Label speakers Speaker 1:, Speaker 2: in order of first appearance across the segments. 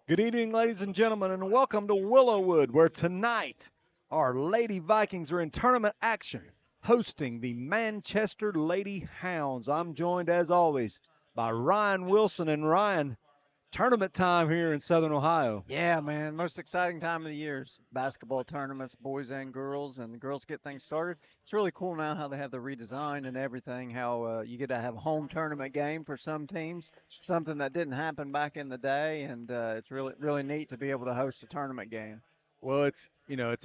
Speaker 1: Good evening, ladies and gentlemen, and welcome to Willowwood, where tonight our Lady Vikings are in tournament action, hosting the Manchester Lady Hounds. I'm joined, as always, by Ryan Wilson. And Ryan, tournament time here in Southern Ohio.
Speaker 2: Yeah, man, most exciting time of the year is basketball tournaments, boys and girls, and the girls get things started. It's really cool now how they have the redesign and everything, how you get to have a home tournament game for some teams, something that didn't happen back in the day, and it's really neat to be able to host a tournament game.
Speaker 1: Well, it's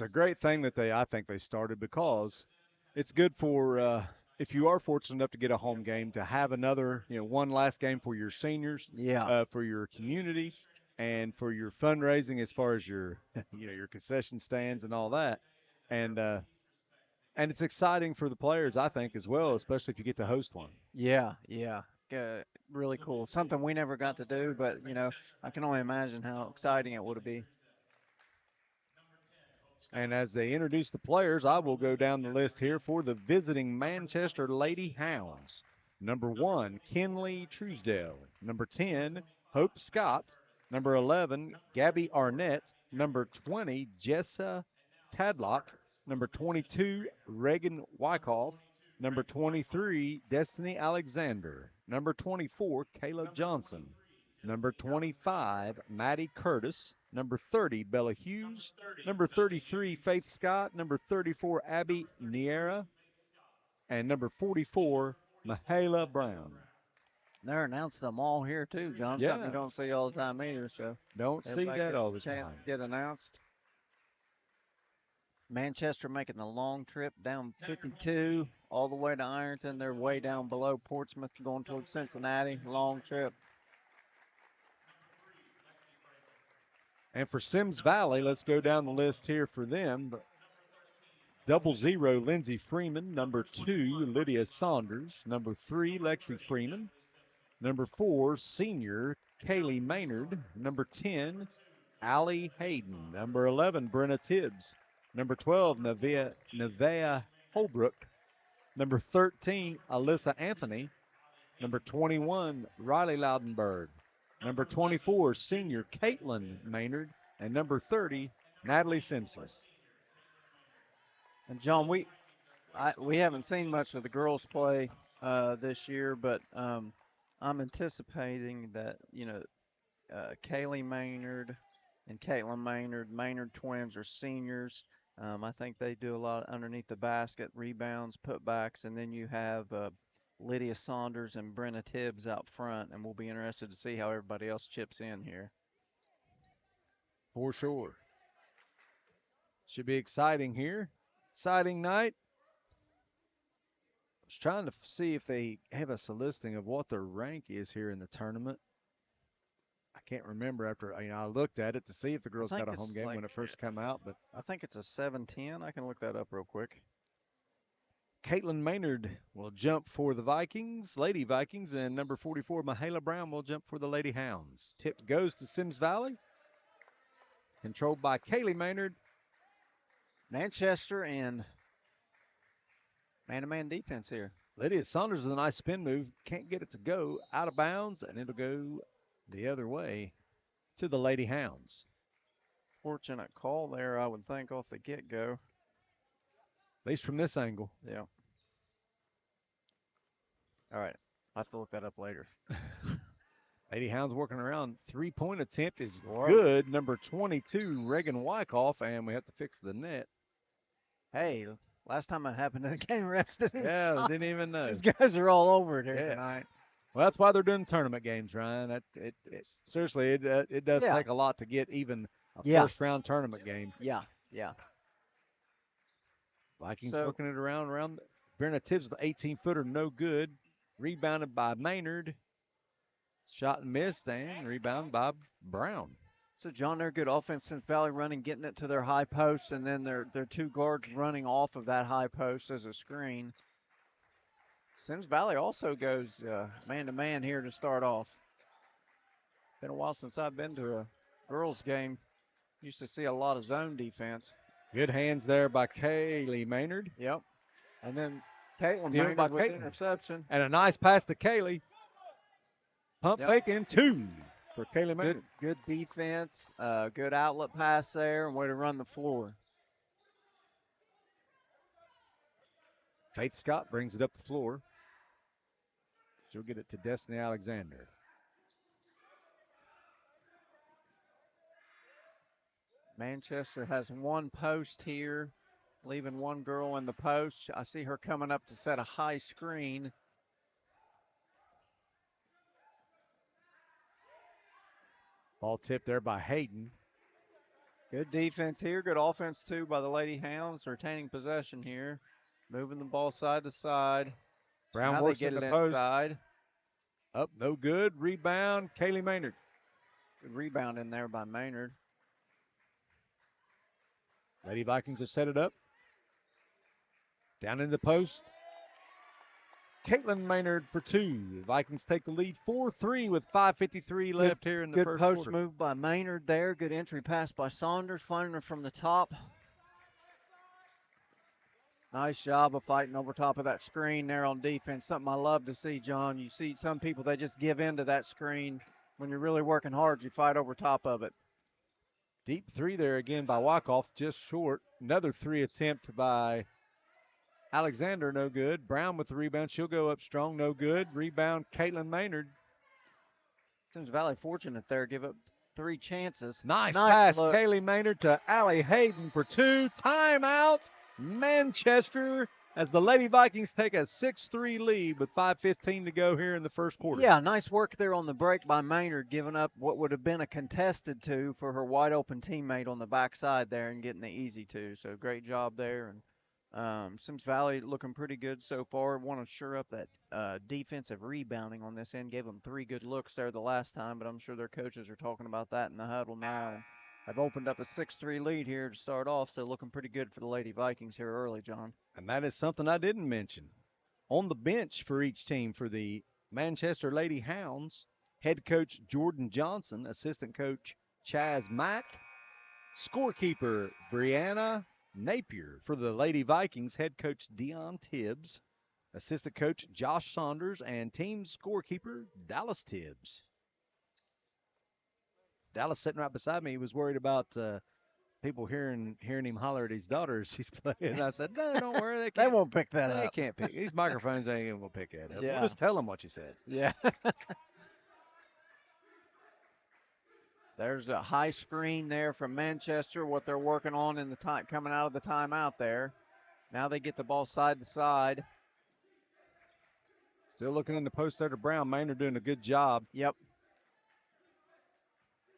Speaker 1: a great thing that I think they started because it's good for if you are fortunate enough to get a home game to have another, one last game for your seniors,
Speaker 2: Yeah,
Speaker 1: for your community, and for your fundraising as far as your, your concession stands and all that, and uh, and it's exciting for the players, I think, as well, especially if you get to host one.
Speaker 2: yeah, uh, really cool. Something we never got to do, but I can only imagine how exciting it would be.
Speaker 1: And as they introduce the players, I will go down the list here for the visiting Manchester Lady Hounds. Number 1, Kinley Truesdale. Number 10, Hope Scott. Number 11, Gabby Arnett. Number 20, Jessa Tadlock. Number 22, Reagan Wyckoff. Number 23, Destiny Alexander. Number 24, Kayla Johnson. Number 25, Maddie Curtis. Number 30, Bella Hughes. Number 33, Faith Scott. Number 34, Abby Niera. And number 44, Mahala Brown.
Speaker 2: They're announcing them all here too, John. Something you
Speaker 1: Yeah,
Speaker 2: don't see all the time either. So
Speaker 1: don't see
Speaker 2: everybody
Speaker 1: that
Speaker 2: gets
Speaker 1: all
Speaker 2: a
Speaker 1: the
Speaker 2: chance
Speaker 1: time.
Speaker 2: to get announced. Manchester making the long trip down 52 all the way to Ironton. They're way down below Portsmouth, going towards Cincinnati. Long trip.
Speaker 1: And for Symmes Valley, let's go down the list here for them. Double zero, Lindsey Freeman. Number 2, Lydia Saunders. Number 3, Lexi Freeman. Number 4, senior Kaylee Maynard. Number 10, Allie Hayden. Number 11, Brenna Tibbs. Number 12, Nevaeh Holbrook. Number 13, Alyssa Anthony. Number 21, Riley Loudenberg. Number 24, senior Caitlin Maynard. And number 30, Natalie Simpson.
Speaker 2: And John, we haven't seen much of the girls play this year, but I'm anticipating that Kaylee Maynard and Caitlin Maynard. Maynard twins are seniors. I think they do a lot underneath the basket, rebounds, putbacks, and then you have Lydia Saunders and Brenna Tibbs out front, and we'll be interested to see how everybody else chips in here.
Speaker 1: For sure. Should be exciting here. Exciting night. I was trying to see if they have us a listing of what their rank is here in the tournament. I can't remember after I looked at it to see if the
Speaker 2: I
Speaker 1: girls got
Speaker 2: think
Speaker 1: a home
Speaker 2: it's
Speaker 1: game when it first came out, but
Speaker 2: I think it's a 7-10. I can look that up real quick.
Speaker 1: Caitlin Maynard will jump for the Vikings, Lady Vikings, and number 44, Mahala Brown, will jump for the Lady Hounds. Tip goes to Symmes Valley, controlled by Kaylee Maynard.
Speaker 2: Manchester and man-to-man defense here.
Speaker 1: Lydia Saunders with a nice spin move. Can't get it to go out of bounds, and it'll go the other way to the Lady Hounds.
Speaker 2: Fortunate call there, I would think, off the get-go.
Speaker 1: At least from this angle.
Speaker 2: Yeah. All right. I'll have to look that up later.
Speaker 1: Lady Hounds working around. 3-point attempt is
Speaker 2: Whoa.
Speaker 1: good. Number 22, Reagan Wyckoff, and we have to fix the net.
Speaker 2: Hey, last time it happened, the game refs didn't even
Speaker 1: Yeah,
Speaker 2: stop.
Speaker 1: didn't even know.
Speaker 2: These guys are all over it here
Speaker 1: Yes.
Speaker 2: tonight.
Speaker 1: Well, that's why they're doing tournament games, Ryan. Seriously, it does
Speaker 2: Yeah.
Speaker 1: take a lot to get even a
Speaker 2: Yeah.
Speaker 1: first round tournament game.
Speaker 2: Yeah.
Speaker 1: Vikings
Speaker 2: So,
Speaker 1: working it around. Brenna Tibbs with the 18-footer, no good. Rebounded by Maynard. Shot and missed, and rebound by Brown.
Speaker 2: so John, they're good offense since Valley running, getting it to their high post, and then their two guards running off of that high post as a screen. Symmes Valley also goes man-to-man here to start off. Been a while since I've been to a girls game. Used to see a lot of zone defense.
Speaker 1: Good hands there by Kaylee Maynard.
Speaker 2: Yep. And then Caitlin
Speaker 1: Steal by
Speaker 2: Maynard with the
Speaker 1: Caitlin.
Speaker 2: interception.
Speaker 1: And a nice pass to Kaylee. Pump
Speaker 2: Yep.
Speaker 1: fake in 2. for Kaylee Maynard.
Speaker 2: Good defense, good outlet pass there, and way to run the floor.
Speaker 1: Faith Scott brings it up the floor. She'll get it to Destiny Alexander.
Speaker 2: Manchester has one post here, leaving one girl in the post. I see her coming up to set a high screen.
Speaker 1: Ball tipped there by Hayden.
Speaker 2: Good defense here. Good offense, too, by the Lady Hounds. Retaining possession here. Moving the ball side to side.
Speaker 1: Brown
Speaker 2: now
Speaker 1: works
Speaker 2: they get
Speaker 1: in
Speaker 2: it
Speaker 1: the post.
Speaker 2: inside.
Speaker 1: Up, no good. Rebound, Kaylee Maynard.
Speaker 2: Good rebound in there by Maynard.
Speaker 1: Lady Vikings have set it up. Down in the post. Caitlin Maynard for two. The Vikings take the lead 4-3 with 5:53 left here in the first quarter.
Speaker 2: Good post move by Maynard there. Good entry pass by Saunders, finding her from the top. Nice job of fighting over top of that screen there on defense. Something I love to see, John. You see some people, they just give in to that screen. When you're really working hard, you fight over top of it.
Speaker 1: Deep three there again by Wyckoff, just short. Another three attempt by Alexander, no good. Brown with the rebound. She'll go up strong, no good. Rebound, Caitlin Maynard.
Speaker 2: Symmes Valley fortunate there, give up 3 chances.
Speaker 1: Nice pass,
Speaker 2: look.
Speaker 1: Kaylee Maynard to Allie Hayden for two. Timeout, Manchester, as the Lady Vikings take a 6-3 lead with 5:15 to go here in the first quarter.
Speaker 2: Yeah, nice work there on the break by Maynard, giving up what would have been a contested two for her wide open teammate on the backside there and getting the easy two. So great job there. And Symmes Valley looking pretty good so far. Want to shore up that defensive rebounding on this end. Gave them 3 good looks there the last time, but I'm sure their coaches are talking about that in the huddle now. I've opened up a 6-3 lead here to start off, so looking pretty good for the Lady Vikings here early, John.
Speaker 1: And that is something I didn't mention. On the bench for each team for the Manchester Lady Hounds, head coach Jordan Johnson, assistant coach Chaz Mack, scorekeeper Brianna Napier. For the Lady Vikings, head coach Dion Tibbs, assistant coach Josh Saunders, and team scorekeeper Dallas Tibbs. Dallas sitting right beside me. He was worried about people hearing him holler at his daughter as he's playing. And I said, no, don't worry. They,
Speaker 2: They won't pick that
Speaker 1: they
Speaker 2: up.
Speaker 1: can't pick. These microphones ain't going to pick that up.
Speaker 2: Yeah.
Speaker 1: We'll just tell them what you said.
Speaker 2: Yeah. There's a high screen there from Manchester, what they're working on in the time coming out of the timeout there. Now they get the ball side to side.
Speaker 1: Still looking in the post there to Brown. Maynard doing a good job.
Speaker 2: Yep.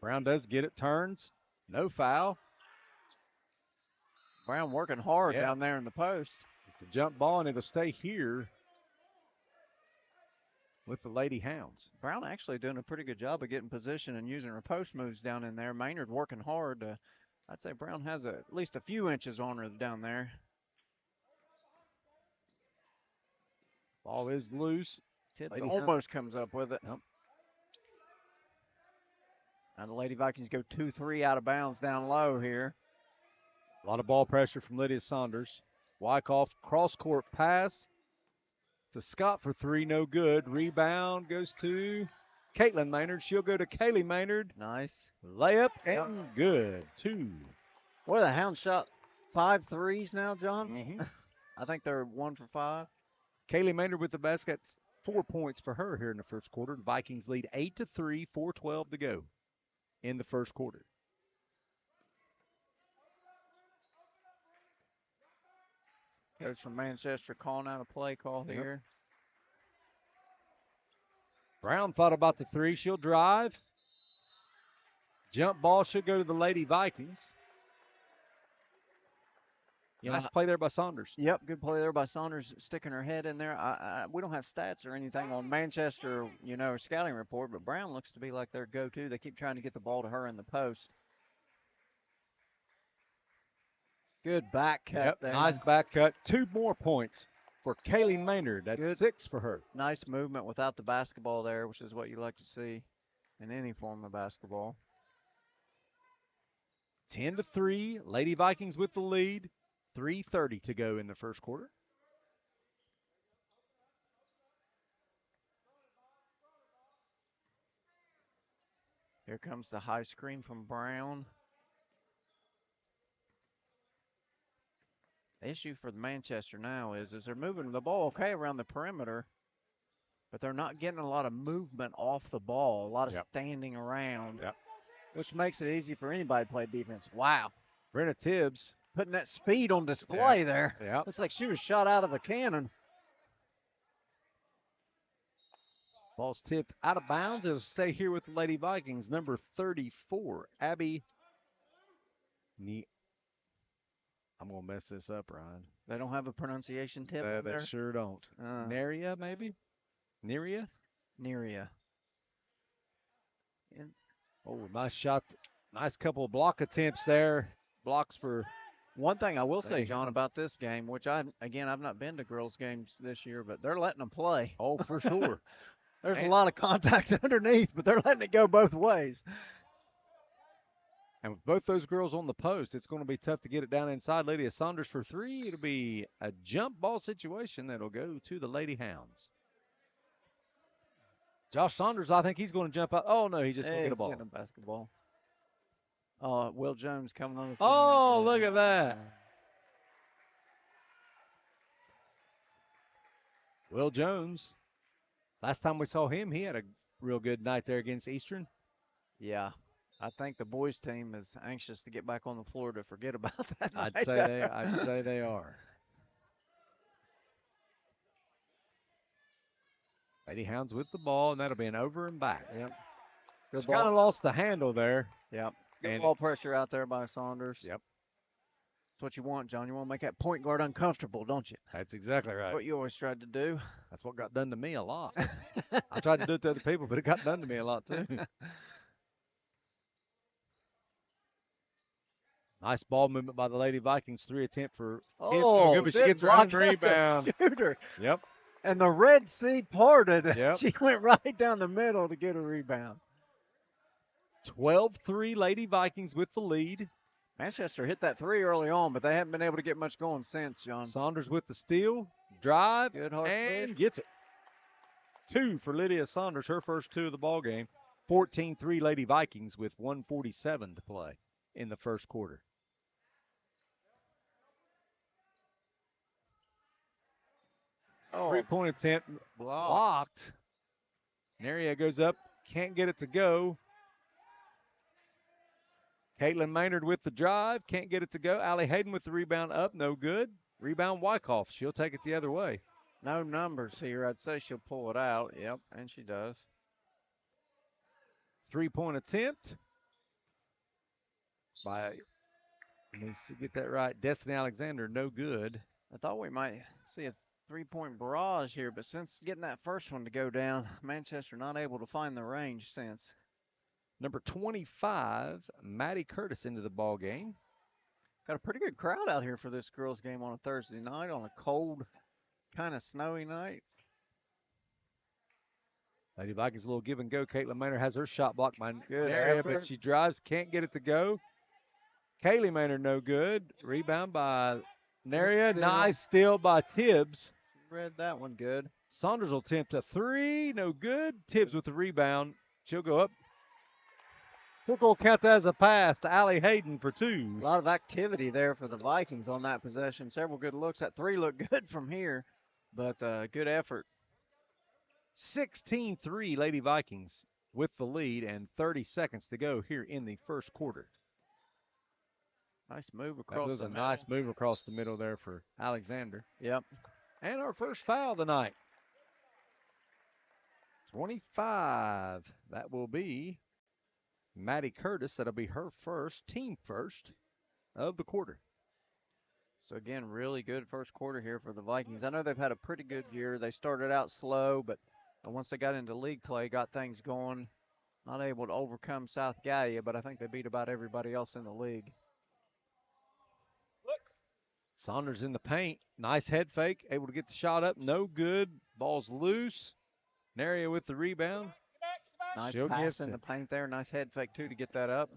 Speaker 1: Brown does get it, turns. No foul.
Speaker 2: Brown working hard down there in the post.
Speaker 1: It's a jump ball, and it'll stay here with the Lady Hounds.
Speaker 2: Brown actually doing a pretty good job of getting position and using her post moves down in there. Maynard working hard. I'd say Brown has at least a few inches on her down there.
Speaker 1: Ball is loose.
Speaker 2: Tibbs almost comes up with it.
Speaker 1: Yep.
Speaker 2: And the Lady Vikings go 2-3 out of bounds down low here.
Speaker 1: A lot of ball pressure from Lydia Saunders. Wyckoff cross-court pass to Scott for three, no good. Rebound goes to Caitlin Maynard. She'll go to Kaylee Maynard.
Speaker 2: Nice.
Speaker 1: Layup and good. 2.
Speaker 2: Boy, the Hounds shot 5 threes now, John.
Speaker 1: Mm-hmm.
Speaker 2: I think they're 1 for 5.
Speaker 1: Kaylee Maynard with the basket. 4 points for her here in the first quarter. The Vikings lead 8-3, 4:12 to go in the first quarter.
Speaker 2: Coach from Manchester calling out a play call here.
Speaker 1: Brown thought about the three. She'll drive. Jump ball should go to the Lady Vikings. Nice play there by Saunders.
Speaker 2: Yep, good play there by Saunders, sticking her head in there. We don't have stats or anything on Manchester, scouting report, but Brown looks to be like their go-to. They keep trying to get the ball to her in the post. Good back cut there.
Speaker 1: Nice back cut. 2 more points for Kaylee Maynard. That's good. 6 for her.
Speaker 2: Nice movement without the basketball there, which is what you like to see in any form of basketball.
Speaker 1: 10-3. Lady Vikings with the lead. 3:30 to go in the first quarter.
Speaker 2: Here comes the high screen from Brown. The issue for Manchester now is they're moving the ball okay around the perimeter, but they're not getting a lot of movement off the ball, a lot of standing around, which makes it easy for anybody to play defense. Wow.
Speaker 1: Brenna Tibbs
Speaker 2: putting that speed on display there.
Speaker 1: Yeah.
Speaker 2: Looks like she was shot out of a cannon.
Speaker 1: Ball's tipped out of bounds. It'll stay here with the Lady Vikings. Number 34, Abby. I'm going to mess this up, Ryan.
Speaker 2: They don't have a pronunciation tip on
Speaker 1: They
Speaker 2: there?
Speaker 1: sure don't. Neria, maybe? Neria?
Speaker 2: Neria.
Speaker 1: Oh, nice shot. Nice couple of block attempts there. Blocks for.
Speaker 2: One thing I will say, John, about this game, which I've not been to girls' games this year, but they're letting them play.
Speaker 1: Oh, for sure.
Speaker 2: There's a lot of contact underneath, but they're letting it go both ways.
Speaker 1: And with both those girls on the post, it's going to be tough to get it down inside. Lydia Saunders for three. It'll be a jump ball situation that'll go to the Lady Hounds. Josh Saunders, I think he's going to jump out. Oh, no, he's just going to get a ball.
Speaker 2: Getting a basketball. Will Jones coming on the
Speaker 1: field. Oh, look at that. Will Jones. Last time we saw him, he had a real good night there against Eastern.
Speaker 2: Yeah. I think the boys team is anxious to get back on the floor to forget about that.
Speaker 1: I'd say they are. Lady Hounds with the ball, and that'll be an over and back.
Speaker 2: Yep.
Speaker 1: She kind of lost the handle there.
Speaker 2: Yep. Good ball pressure out there by Saunders.
Speaker 1: Yep.
Speaker 2: That's what you want, John. You want to make that point guard uncomfortable, don't you?
Speaker 1: That's exactly right.
Speaker 2: That's what you always tried to do.
Speaker 1: That's what got done to me a lot. I tried to do it to other people, but it got done to me a lot too. Nice ball movement by the Lady Vikings. 3 attempt for
Speaker 2: good,
Speaker 1: but she gets her own rebound.
Speaker 2: Shooter.
Speaker 1: Yep.
Speaker 2: And the Red Sea parted.
Speaker 1: Yep.
Speaker 2: She went right down the middle to get a rebound.
Speaker 1: 12-3 Lady Vikings with the lead.
Speaker 2: Manchester hit that three early on, but they haven't been able to get much going since, John.
Speaker 1: Saunders with the steal, drive,
Speaker 2: good hard
Speaker 1: and
Speaker 2: push.
Speaker 1: Gets it. 2 for Lydia Saunders, her first 2 of the ball game. 14-3 Lady Vikings with 1:47 to play in the first quarter. Three-point attempt blocked. Neria goes up, can't get it to go. Caitlin Maynard with the drive, can't get it to go. Allie Hayden with the rebound up, no good. Rebound Wyckoff, she'll take it the other way.
Speaker 2: No numbers here. I'd say she'll pull it out. Yep, and she does.
Speaker 1: 3-point attempt by, let me get that right, Destiny Alexander, no good.
Speaker 2: I thought we might see a 3-point barrage here, but since getting that first one to go down, Manchester not able to find the range since.
Speaker 1: Number 25, Maddie Curtis into the ball game.
Speaker 2: Got a pretty good crowd out here for this girls' game on a Thursday night on a cold, kind of snowy night.
Speaker 1: Lady Vikings a little give and go. Caitlin Maynard has her shot blocked by
Speaker 2: Neria,
Speaker 1: but she drives, can't get it to go. Kaylee Maynard no good. Rebound by Neria. Nice steal by Tibbs.
Speaker 2: She read that one good.
Speaker 1: Saunders will attempt a 3, no good. Tibbs with the rebound. She'll go up. We'll count that as a pass to Allie Hayden for 2.
Speaker 2: A lot of activity there for the Vikings on that possession. Several good looks. That 3 looked good from here, but good effort.
Speaker 1: 16-3 Lady Vikings with the lead and 30 seconds to go here in the first quarter.
Speaker 2: Nice move across
Speaker 1: that was
Speaker 2: the
Speaker 1: a
Speaker 2: middle.
Speaker 1: Nice move across the middle there for Alexander.
Speaker 2: Yep.
Speaker 1: And our first foul tonight. 25. That will be Maddie Curtis. That'll be her first, team first of the quarter.
Speaker 2: So, again, really good first quarter here for the Vikings. I know they've had a pretty good year. They started out slow, but once they got into league play, got things going. Not able to overcome South Gallia, but I think they beat about everybody else in the league.
Speaker 1: Saunders in the paint. Nice head fake. Able to get the shot up. No good. Ball's loose. Neria with the rebound.
Speaker 2: Nice pass in the paint there. Nice head fake, too, to get that up.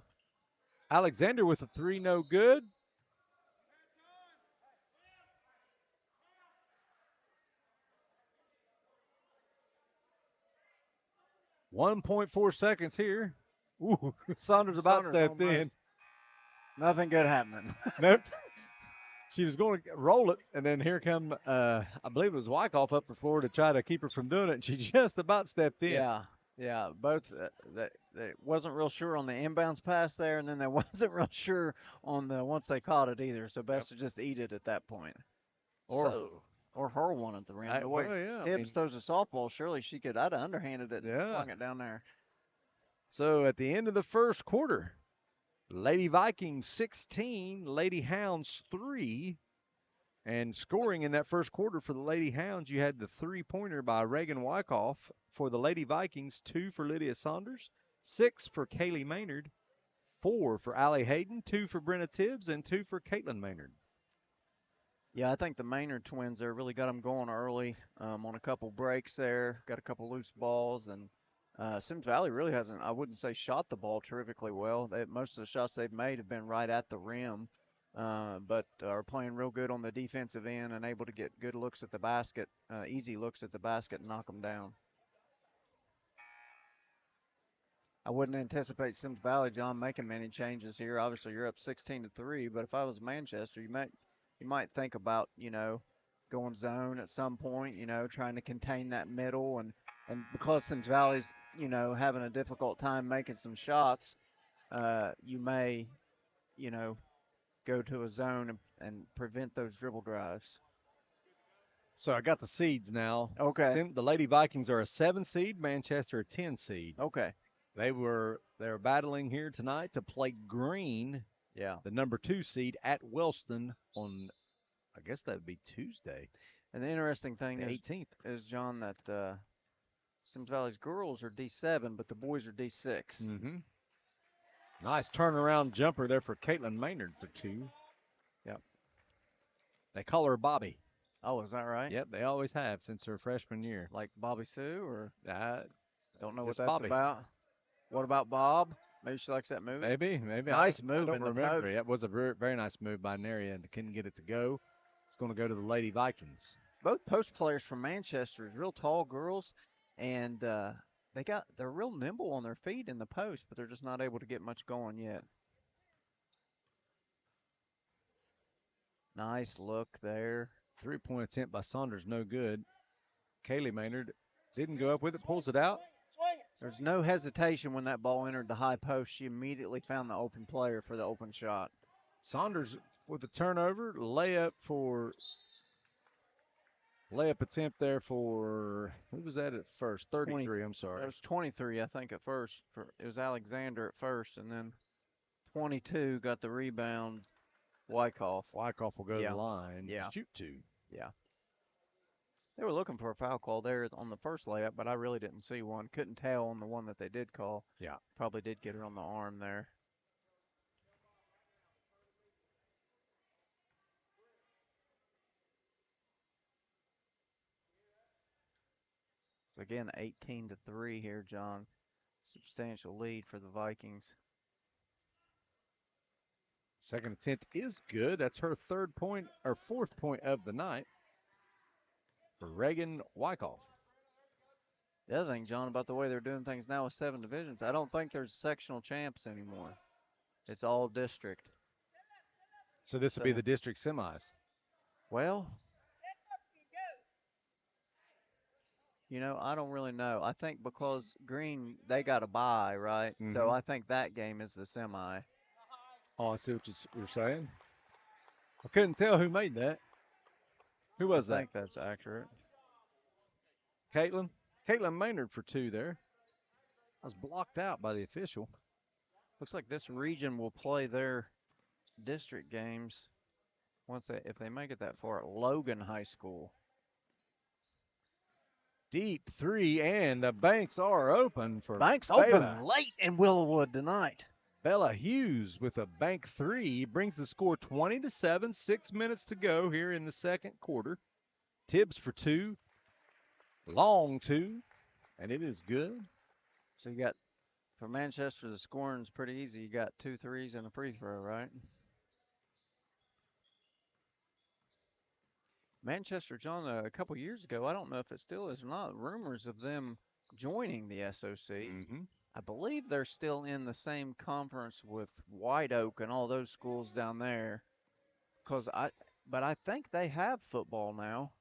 Speaker 1: Alexander with a 3, no good. .4 seconds here. Ooh, Saunders about
Speaker 2: Saunders
Speaker 1: stepped in.
Speaker 2: almost. Nothing good happening.
Speaker 1: Nope. She was going to roll it, and then here come, I believe it was Wyckoff up the floor to try to keep her from doing it, and she just about stepped in.
Speaker 2: Yeah, yeah. Both they wasn't real sure on the inbounds pass there, and then they wasn't real sure on the once they caught it either. So
Speaker 1: Yep.
Speaker 2: best to just eat it at that point, or
Speaker 1: So,
Speaker 2: or hurl one at the rim. The way
Speaker 1: well, yeah, I
Speaker 2: Tibbs
Speaker 1: mean,
Speaker 2: throws a softball, surely she could. I'd have underhanded it and
Speaker 1: yeah.
Speaker 2: flung it down there.
Speaker 1: So at the end of the first quarter, Lady Vikings 16, Lady Hounds 3. And scoring in that first quarter for the Lady Hounds, you had the three-pointer by Reagan Wyckoff. For the Lady Vikings, 2 for Lydia Saunders, 6 for Kaylee Maynard, 4 for Allie Hayden, 2 for Brenna Tibbs, and 2 for Caitlin Maynard.
Speaker 2: Yeah, I think the Maynard twins there really got them going early on a couple breaks there, got a couple loose balls, and Symmes Valley really hasn't, I wouldn't say shot the ball terrifically well. Most of the shots they've made have been right at the rim, but are playing real good on the defensive end and able to get good looks at the basket, easy looks at the basket and knock them down. I wouldn't anticipate Symmes Valley, John, making many changes here. Obviously, you're up 16-3, but if I was Manchester, you might think about going zone at some point. Trying to contain that middle and because Symmes Valley's having a difficult time making some shots, you may you know go to a zone and prevent those dribble drives.
Speaker 1: So I got the seeds now.
Speaker 2: Okay,
Speaker 1: The Lady Vikings are a 7 seed, Manchester a 10 seed.
Speaker 2: okay,
Speaker 1: They're battling here tonight to play Green,
Speaker 2: yeah.
Speaker 1: the number 2 seed, at Wellston on, I guess that would be Tuesday,
Speaker 2: And the interesting thing
Speaker 1: the
Speaker 2: is
Speaker 1: 18th.
Speaker 2: is John that Symmes Valley's girls are D7, but the boys are D6.
Speaker 1: Mm-hmm. Nice turnaround jumper there for Caitlin Maynard for 2.
Speaker 2: Yep.
Speaker 1: They call her Bobby.
Speaker 2: Oh, is that right?
Speaker 1: Yep, they always have since her freshman year.
Speaker 2: Like Bobby Sue, or
Speaker 1: Uh,
Speaker 2: don't know what
Speaker 1: just
Speaker 2: that's
Speaker 1: Bobby.
Speaker 2: about. What about Bob? Maybe she likes that movie.
Speaker 1: Maybe.
Speaker 2: Nice
Speaker 1: I
Speaker 2: move
Speaker 1: don't
Speaker 2: in the
Speaker 1: remember.
Speaker 2: post.
Speaker 1: It was a very, very nice move by Neria and couldn't get it to go. It's going to go to the Lady Vikings.
Speaker 2: Both post players from Manchester is real tall girls, and they're real nimble on their feet in the post, but they're just not able to get much going yet. Nice look there.
Speaker 1: 3-point attempt by Saunders, no good. Kaylee Maynard didn't go up with it, pulls it out.
Speaker 2: There's no hesitation when that ball entered the high post. She immediately found the open player for the open shot.
Speaker 1: Saunders with the turnover, layup attempt there for, who was that at first? 33, I'm sorry.
Speaker 2: It was 23, I think, at first. It was Alexander at first, and then 22 got the rebound. Wyckoff.
Speaker 1: Wyckoff will go to
Speaker 2: Yeah.
Speaker 1: the line.
Speaker 2: Yeah.
Speaker 1: Shoot 2.
Speaker 2: Yeah. They were looking for a foul call there on the first layup, but I really didn't see one. Couldn't tell on the one that they did call.
Speaker 1: Yeah.
Speaker 2: Probably did get her on the arm there. So again, 18-3 here, John. Substantial lead for the Vikings.
Speaker 1: Second attempt is good. That's her 4th point of the night for Reagan Wyckoff.
Speaker 2: The other thing, John, about the way they're doing things now with 7 divisions, I don't think there's sectional champs anymore. It's all district.
Speaker 1: So this will be the district semis.
Speaker 2: Well, I don't really know. I think because Green, they got a bye, right?
Speaker 1: Mm-hmm.
Speaker 2: So I think that game is the semi.
Speaker 1: Oh, I see what you're saying. I couldn't tell who made that. Who was that?
Speaker 2: I think that's accurate.
Speaker 1: Caitlin Maynard for 2 there. I was blocked out by the official.
Speaker 2: Looks like this region will play their district games if they make it that far at Logan High School.
Speaker 1: Deep 3, and the banks are open for
Speaker 2: Banks
Speaker 1: Bella.
Speaker 2: open late in Willowwood tonight.
Speaker 1: Bella Hughes with a bank 3 brings the score 20-7. 6 minutes to go here in the second quarter. Tibbs for 2, long 2, and it is good.
Speaker 2: So you got, for Manchester, the scoring's pretty easy. You got 2 threes and a free throw, right? Manchester, John, a couple years ago, I don't know if it still is or not, rumors of them joining the SOC.
Speaker 1: Mm-hmm.
Speaker 2: I believe they're still in the same conference with White Oak and all those schools down there. Cause but I think they have football now.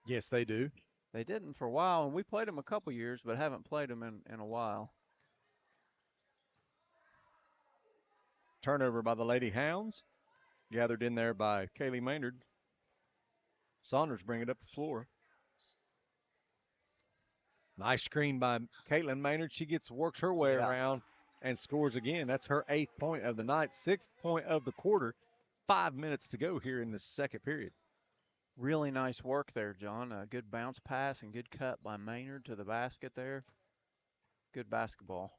Speaker 1: Yes, they do.
Speaker 2: They didn't for a while, and we played them a couple years, but haven't played them in a while.
Speaker 1: Turnover by the Lady Hounds. Gathered in there by Kaylee Maynard. Saunders bring it up the floor. Nice screen by Caitlin Maynard. She works her way
Speaker 2: Yeah.
Speaker 1: around and scores again. That's her 8th point of the night, 6th point of the quarter. 5 minutes to go here in the second period.
Speaker 2: Really nice work there, John. A good bounce pass and good cut by Maynard to the basket there. Good basketball.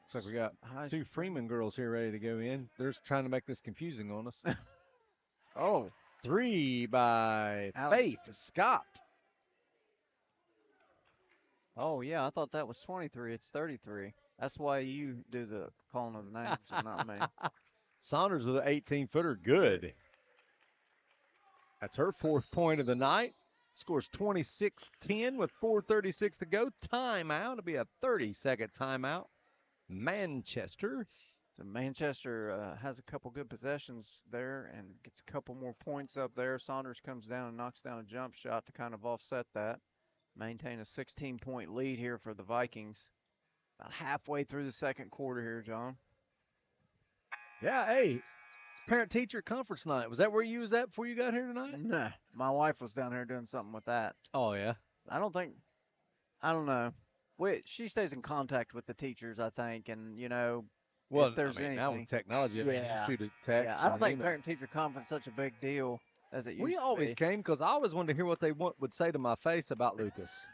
Speaker 1: Looks like we got two Freeman girls here ready to go in. They're just trying to make this confusing on us.
Speaker 2: Oh.
Speaker 1: 3 by Faith Scott.
Speaker 2: Oh, yeah, I thought that was 23. It's 33. That's why you do the calling of the names and not me.
Speaker 1: Saunders with an 18-footer. Good. That's her 4th point of the night. Scores 26-10 with 4:36 to go. Timeout. It'll be a 30-second timeout. Manchester.
Speaker 2: So Manchester has a couple good possessions there and gets a couple more points up there. Saunders comes down and knocks down a jump shot to kind of offset that. Maintain a 16-point lead here for the Vikings. About halfway through the second quarter here, John.
Speaker 1: Yeah, hey, it's parent-teacher conference night. Was that where you was at before you got here tonight?
Speaker 2: Nah, my wife was down here doing something with that.
Speaker 1: Oh, yeah?
Speaker 2: I don't know. She stays in contact with the teachers, I think, and,
Speaker 1: Well,
Speaker 2: if there's anything.
Speaker 1: now with technology,
Speaker 2: Yeah.
Speaker 1: shoot a text.
Speaker 2: Yeah, I don't think parent-teacher conference is such a big deal as it used to be.
Speaker 1: We always came because I always wanted to hear what they would say to my face about Lucas.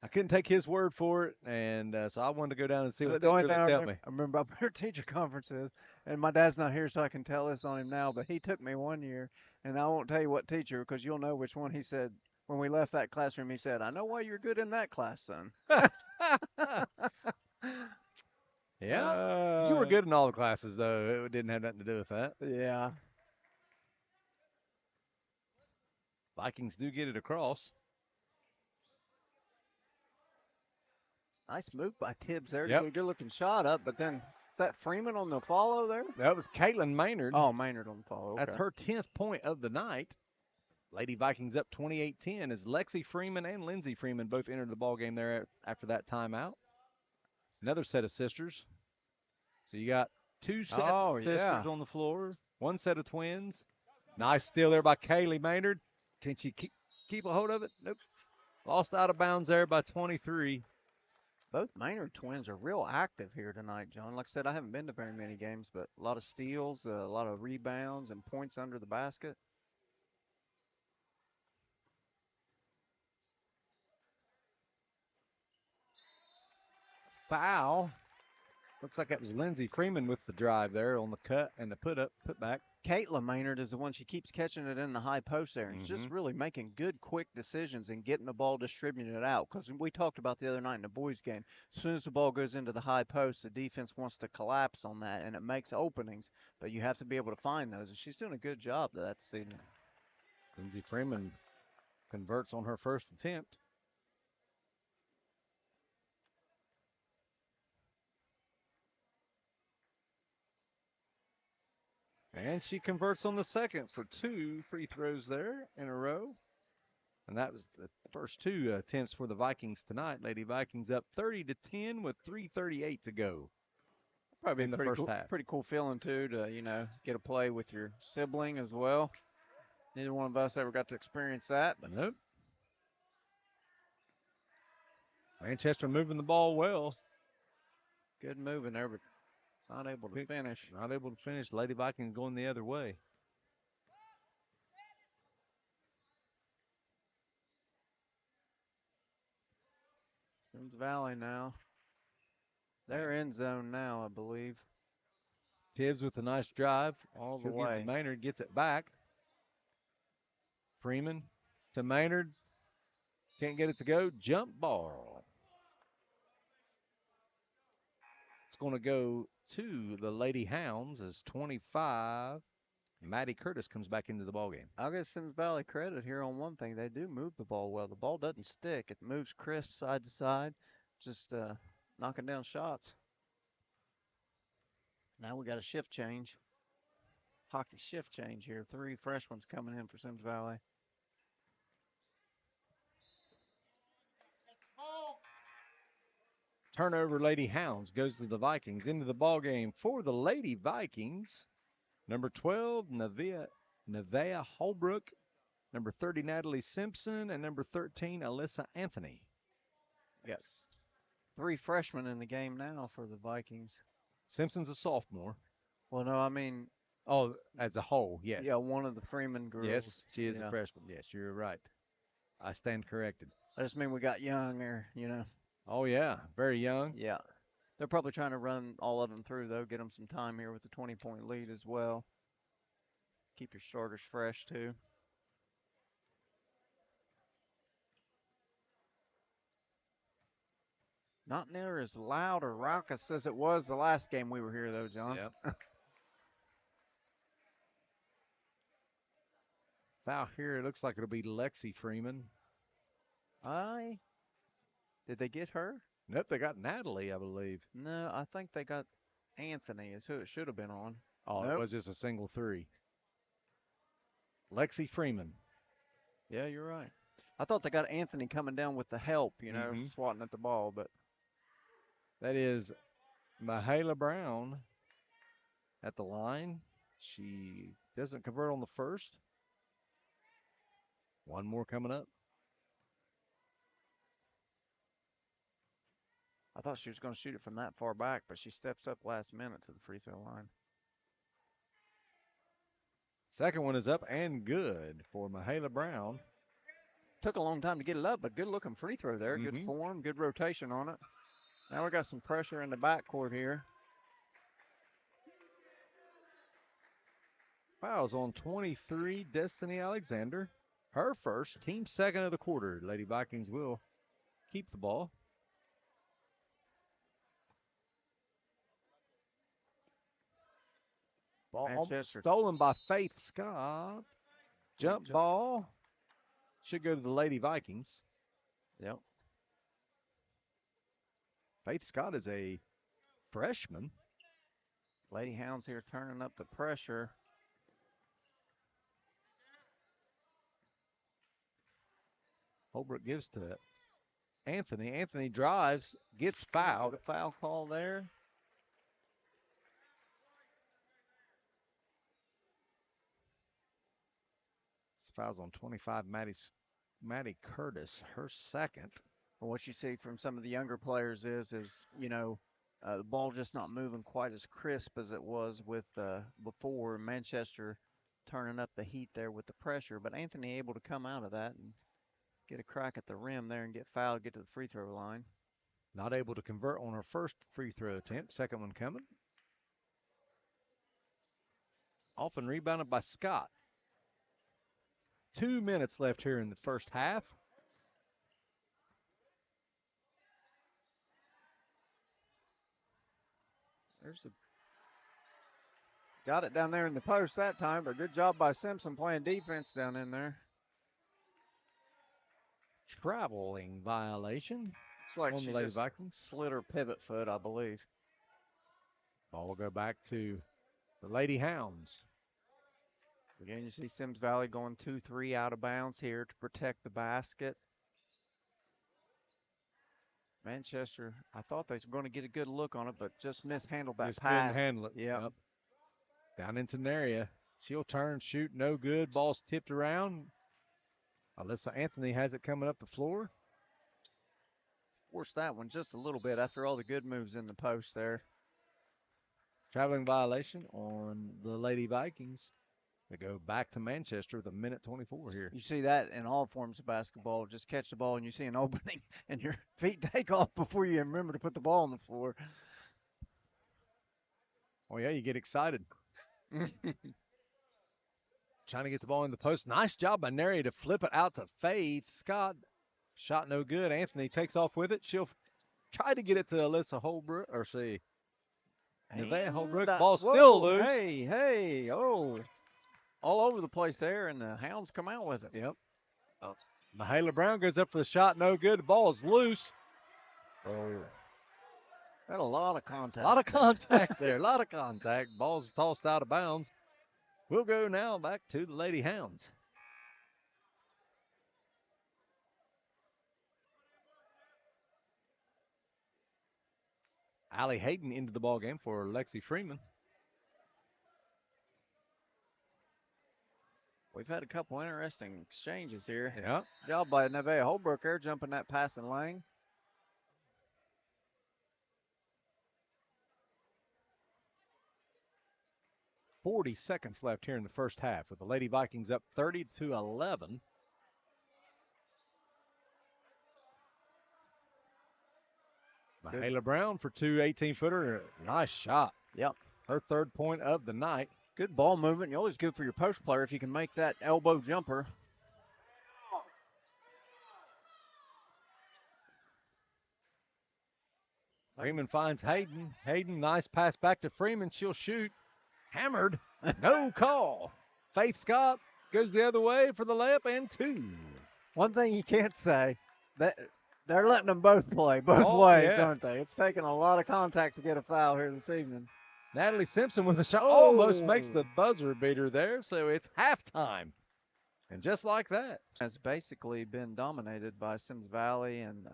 Speaker 1: I couldn't take his word for it, and so I wanted to go down and see what
Speaker 2: the only
Speaker 1: they
Speaker 2: thing I
Speaker 1: tell me.
Speaker 2: remember about parent-teacher conferences, and my dad's not here, so I can tell this on him now, but he took me one year, and I won't tell you what teacher because you'll know which one. He said, when we left that classroom, he said, "I know why you're good in that class, son."
Speaker 1: Yeah, you were good in all the classes, though. It didn't have nothing to do with that.
Speaker 2: Yeah.
Speaker 1: Vikings do get it across.
Speaker 2: Nice move by Tibbs there.
Speaker 1: Yep.
Speaker 2: Good looking shot up, but then is that Freeman on the follow there?
Speaker 1: That was Caitlin Maynard.
Speaker 2: Oh, Maynard on the follow. Okay.
Speaker 1: That's her 10th point of the night. Lady Vikings up 28-10 as Lexi Freeman and Lindsay Freeman both entered the ball game there after that timeout. Another set of sisters. So you got two sets of sisters on the floor, one set of twins. Nice steal there by Kaylee Maynard. Can she keep a hold of it? Nope. Lost out of bounds there by 23.
Speaker 2: Both Maynard twins are real active here tonight, John. Like I said, I haven't been to very many games, but a lot of steals, a lot of rebounds, and points under the basket.
Speaker 1: Foul. Looks like that was Lindsay Freeman with the drive there on the cut and the put back.
Speaker 2: Caitlin Maynard is the one. She keeps catching it in the high post there, and she's just really making good, quick decisions and getting the ball distributed out. Because we talked about the other night in the boys' game, as soon as the ball goes into the high post, the defense wants to collapse on that, and it makes openings. But you have to be able to find those, and she's doing a good job of that this evening.
Speaker 1: Lindsay Freeman converts on her first attempt. And she converts on the second for 2 free throws there in a row. And that was the first 2 attempts for the Vikings tonight. Lady Vikings up 30-10 with 3:38 to go.
Speaker 2: Probably
Speaker 1: in the first half.
Speaker 2: Pretty cool feeling too to get a play with your sibling as well. Neither one of us ever got to experience that.
Speaker 1: But nope. Manchester moving the ball well.
Speaker 2: Good moving there, but not able to finish.
Speaker 1: Not able to finish. Lady Vikings going the other way.
Speaker 2: Symmes Valley now. They're in zone now, I believe.
Speaker 1: Tibbs with a nice drive.
Speaker 2: All the way.
Speaker 1: Maynard gets it back. Freeman to Maynard. Can't get it to go. Jump ball. It's going to go to the Lady Hounds as 25. Maddie Curtis comes back into the ballgame.
Speaker 2: I'll give Symmes Valley credit here on one thing. They do move the ball well. The ball doesn't stick. It moves crisp side to side, just knocking down shots. Now we got a shift change. Hockey shift change here. 3 fresh ones coming in for Symmes Valley.
Speaker 1: Turnover, Lady Hounds goes to the Vikings. Into the ballgame for the Lady Vikings. Number 12, Nevaeh Holbrook. Number 30, Natalie Simpson. And number 13, Alyssa Anthony.
Speaker 2: We got 3 freshmen in the game now for the Vikings.
Speaker 1: Simpson's a sophomore.
Speaker 2: Well, no, I mean.
Speaker 1: Oh, as a whole, yes.
Speaker 2: Yeah, one of the Freeman girls.
Speaker 1: Yes, she is a freshman. Yes, you're right. I stand corrected.
Speaker 2: I just mean we got young there, you know.
Speaker 1: Oh, yeah, very young.
Speaker 2: Yeah. They're probably trying to run all of them through, though, get them some time here with the 20-point lead as well. Keep your starters fresh, too. Not near as loud or raucous as it was the last game we were here, though, John.
Speaker 1: Yep. Foul here, it looks like it'll be Lexi Freeman.
Speaker 2: Did they get her?
Speaker 1: Nope, they got Natalie, I believe.
Speaker 2: No, I think they got Anthony is who it should have been on.
Speaker 1: Oh, nope. It was just a single 3. Lexi Freeman.
Speaker 2: Yeah, you're right. I thought they got Anthony coming down with the help, you know, swatting at the ball, but.
Speaker 1: That is Mahala Brown at the line. She doesn't convert on the first. One more coming up.
Speaker 2: I thought she was going to shoot it from that far back, but she steps up last minute to the free throw line.
Speaker 1: Second one is up and good for Mahala Brown.
Speaker 2: Took a long time to get it up, but good looking free throw there. Good form, good rotation on it. Now we got some pressure in the backcourt here.
Speaker 1: Fouls on 23, Destiny Alexander. Her first, team second of the quarter. Lady Vikings will keep the ball. Ball stolen by Faith Scott. Jump ball. Should go to the Lady Vikings.
Speaker 2: Yep.
Speaker 1: Faith Scott is a freshman.
Speaker 2: Lady Hounds here turning up the pressure.
Speaker 1: Holbrook gives to Anthony. Anthony drives, gets fouled.
Speaker 2: A foul call there.
Speaker 1: Fouls on 25, Maddie Curtis, her second.
Speaker 2: Well, what you see from some of the younger players is you know, the ball just not moving quite as crisp as it was with before. Manchester turning up the heat there with the pressure, but Anthony able to come out of that and get a crack at the rim there and get fouled, get to the free throw line.
Speaker 1: Not able to convert on her first free throw attempt. Second one coming. Often rebounded by Scott. 2 minutes left here in the first half.
Speaker 2: Got it down there in the post that time, but good job by Simpson playing defense down in there.
Speaker 1: Traveling violation.
Speaker 2: Looks like she
Speaker 1: just Vikings.
Speaker 2: Slid her pivot foot, I believe.
Speaker 1: Ball will go back to the Lady Hounds.
Speaker 2: Again, you see Symmes Valley going 2-3 out of bounds here to protect the basket. Manchester, I thought they were going to get a good look on it, but just mishandled that pass.
Speaker 1: Couldn't handle it.
Speaker 2: Yep.
Speaker 1: Down into Naria. She'll turn, shoot, no good. Ball's tipped around. Alyssa Anthony has it coming up the floor.
Speaker 2: Forced that one just a little bit after all the good moves in the post there.
Speaker 1: Traveling violation on the Lady Vikings. They go back to Manchester with 1:24 here.
Speaker 2: You see that in all forms of basketball. Just catch the ball and you see an opening and your feet take off before you remember to put the ball on the floor.
Speaker 1: Oh, yeah, you get excited. Trying to get the ball in the post. Nice job by Neri to flip it out to Faith Scott. Shot no good. Anthony takes off with it. She'll try to get it to Alyssa Holbrook, or see. Nevaeh Holbrook. Ball still loose.
Speaker 2: Hey, oh. all over the place there, and the Hounds come out with it.
Speaker 1: Yep. Mahala Brown goes up for the shot. No good. The ball is loose. Oh.
Speaker 2: Got a lot of contact.
Speaker 1: A lot of contact there. A lot of contact. Ball's tossed out of bounds. We'll go now back to the Lady Hounds. Allie Hayden into the ball game for Lexi Freeman.
Speaker 2: We've had a couple interesting exchanges here.
Speaker 1: Yeah.
Speaker 2: Good job by Nevaeh Holbrook there, jumping that passing lane.
Speaker 1: .40 seconds left here in the first half with the Lady Vikings up 30-11. Mahala Brown for two 18-footer. Nice shot.
Speaker 2: Yep.
Speaker 1: Her third point of the night.
Speaker 2: Good ball movement. You're always good for your post player if you can make that elbow jumper.
Speaker 1: Freeman finds Hayden. Hayden, nice pass back to Freeman. She'll shoot. Hammered. No call. Faith Scott goes the other way for the layup and two.
Speaker 2: One thing you can't say, that they're letting them both play both ways,
Speaker 1: yeah.
Speaker 2: aren't they? It's taking a lot of contact to get a foul here this evening.
Speaker 1: Natalie Simpson with a shot. Almost makes the buzzer beater there, so it's halftime. And just like that.
Speaker 2: Has basically been dominated by Symmes Valley and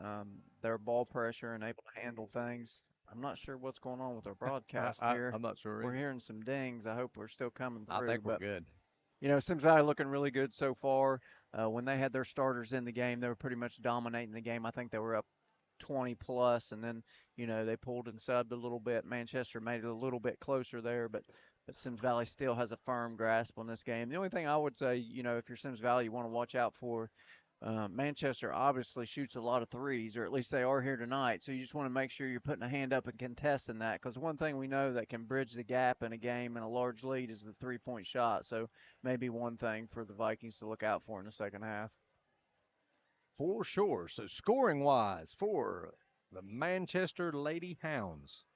Speaker 2: their ball pressure and able to handle things. I'm not sure what's going on with our broadcast here.
Speaker 1: I'm not sure.
Speaker 2: We're hearing some dings. I hope we're still coming through.
Speaker 1: I think we're good.
Speaker 2: You know, Symmes Valley looking really good so far. When they had their starters in the game, they were pretty much dominating the game. I think they were up 20 plus, and then, you know, they pulled and subbed a little bit. Manchester made it a little bit closer there, but Symmes Valley still has a firm grasp on this game. The only thing I would say, you know, if you're Symmes Valley, you want to watch out for Manchester obviously shoots a lot of threes, or at least they are here tonight. So you just want to make sure you're putting a hand up and contesting that, because one thing we know that can bridge the gap in a game and a large lead is the three-point shot. So maybe one thing for the Vikings to look out for in the second half.
Speaker 1: For sure. So scoring-wise for the Manchester Lady Hounds,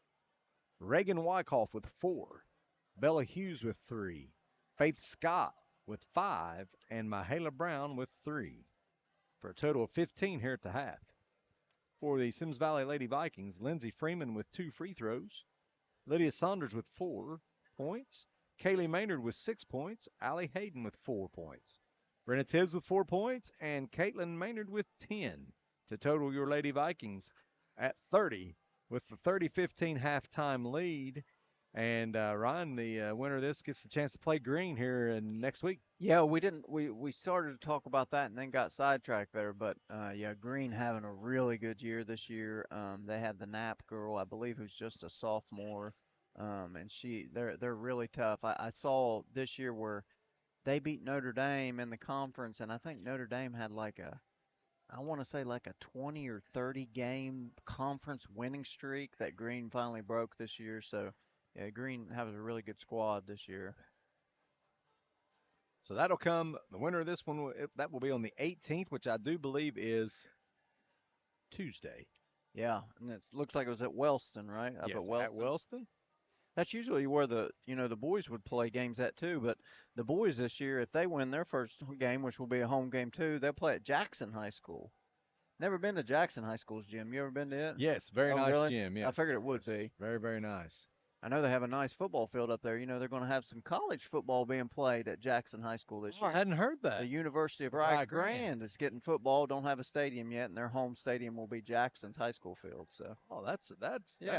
Speaker 1: Reagan Wyckoff with 4, Bella Hughes with 3, Faith Scott with 5, and Mahala Brown with 3. For a total of 15 here at the half. For the Symmes Valley Lady Vikings, Lindsey Freeman with 2 free throws, Lydia Saunders with 4 points, Kaylee Maynard with 6 points, Allie Hayden with 4 points, Brenna Tibbs with 4 points, and Caitlin Maynard with 10 to total your Lady Vikings at 30 with the 30-15 halftime lead. And Ryan, the winner of this, gets the chance to play Green here next week.
Speaker 2: Yeah, we didn't. We started to talk about that and then got sidetracked there. But yeah, Green having a really good year this year. They had the Knapp girl, I believe, who's just a sophomore, and they're really tough. I saw this year where they beat Notre Dame in the conference, and I think Notre Dame had I want to say like a 20 or 30 game conference winning streak that Green finally broke this year. So yeah, Green has a really good squad this year.
Speaker 1: So that'll come, the winner of this one, that will be on the 18th, which I do believe is Tuesday.
Speaker 2: Yeah, and it looks like it was at Wellston, right?
Speaker 1: Yes,
Speaker 2: Up at Wellston.
Speaker 1: at Wellston.
Speaker 2: That's usually where the boys would play games at too. But the boys this year, if they win their first game, which will be a home game too, they'll play at Jackson High School. Never been to Jackson High School's gym. You ever been to it?
Speaker 1: Yes, very nice
Speaker 2: really?
Speaker 1: gym. Yes,
Speaker 2: I figured it would be.
Speaker 1: Very, very nice.
Speaker 2: I know they have a nice football field up there. You know, they're going to have some college football being played at Jackson High School this year.
Speaker 1: I hadn't heard that.
Speaker 2: The University of Rio Grande is getting football. Don't have a stadium yet, and their home stadium will be Jackson's high school field. So.
Speaker 1: Oh, that's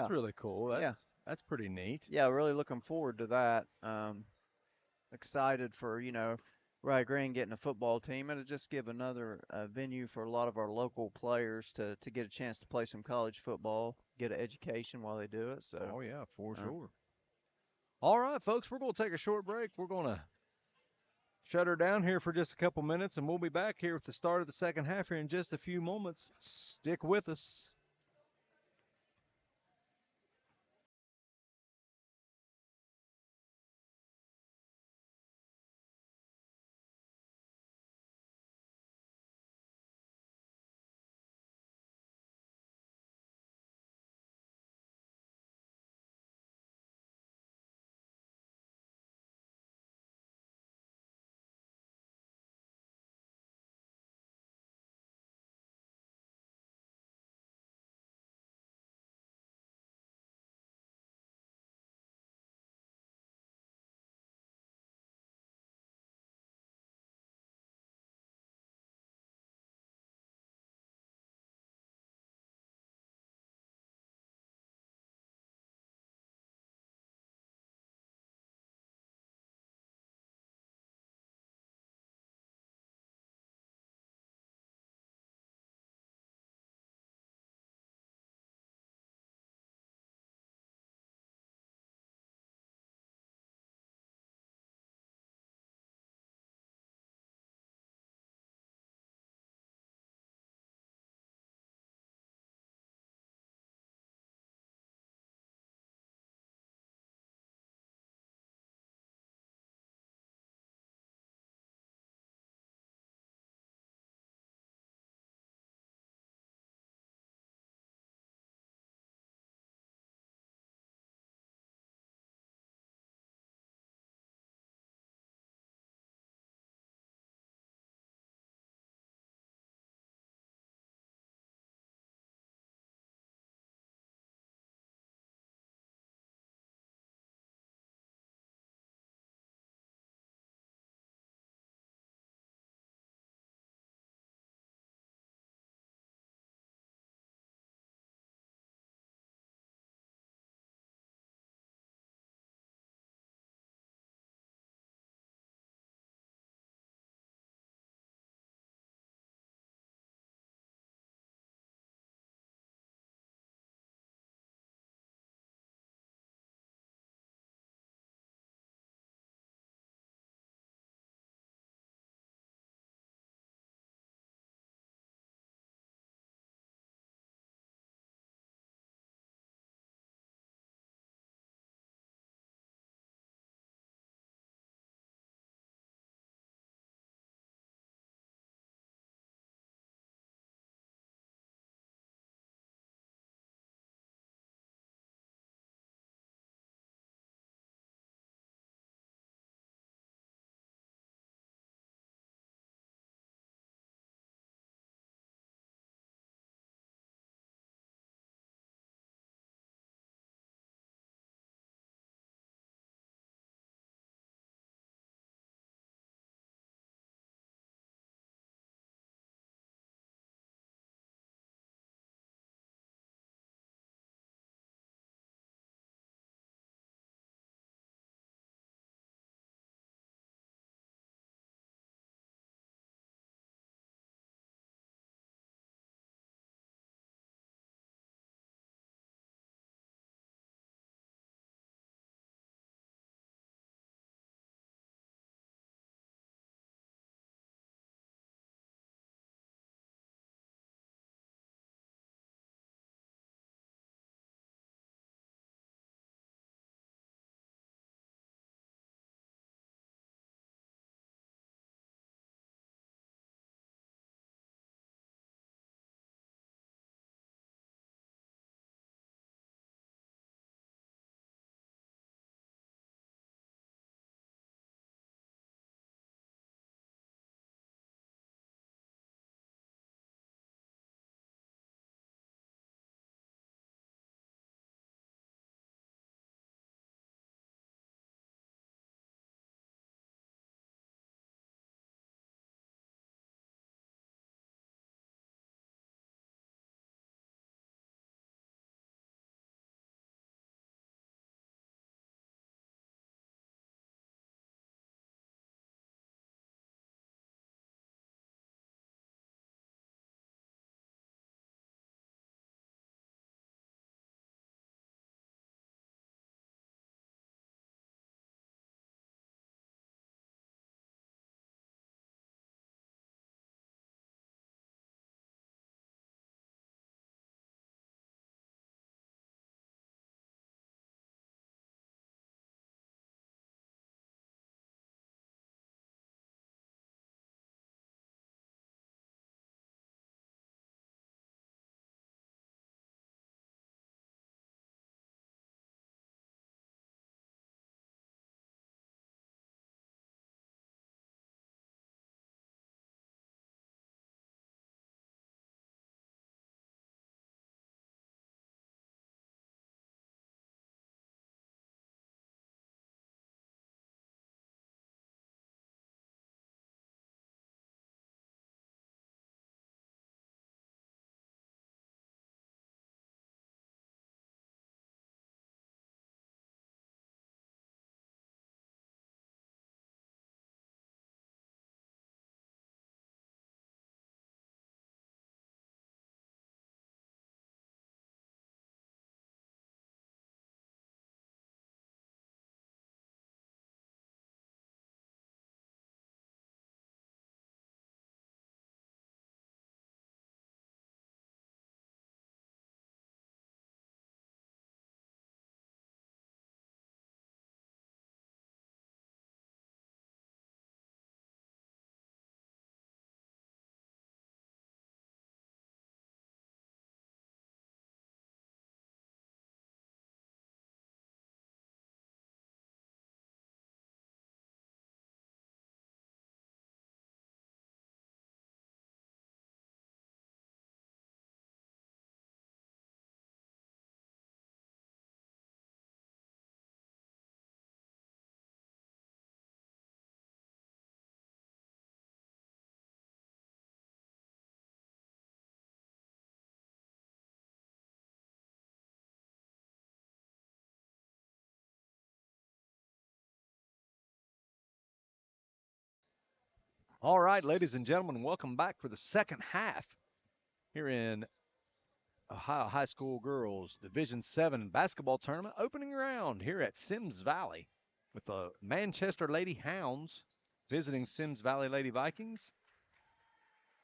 Speaker 1: really cool. That's pretty neat.
Speaker 2: Yeah, really looking forward to that. Excited for Rio Grande getting a football team. It'll just give another venue for a lot of our local players to get a chance to play some college football, get an education while they do it. So.
Speaker 1: Oh yeah, for sure. All right, folks, we're going to take a short break. We're going to shut her down here for just a couple minutes, and we'll be back here with the start of the second half here in just a few moments. Stick with us. All right, ladies and gentlemen, welcome back for the second half here in Ohio High School Girls Division 7 basketball tournament opening round here at Symmes Valley with the Manchester Lady Hounds visiting Symmes Valley Lady Vikings.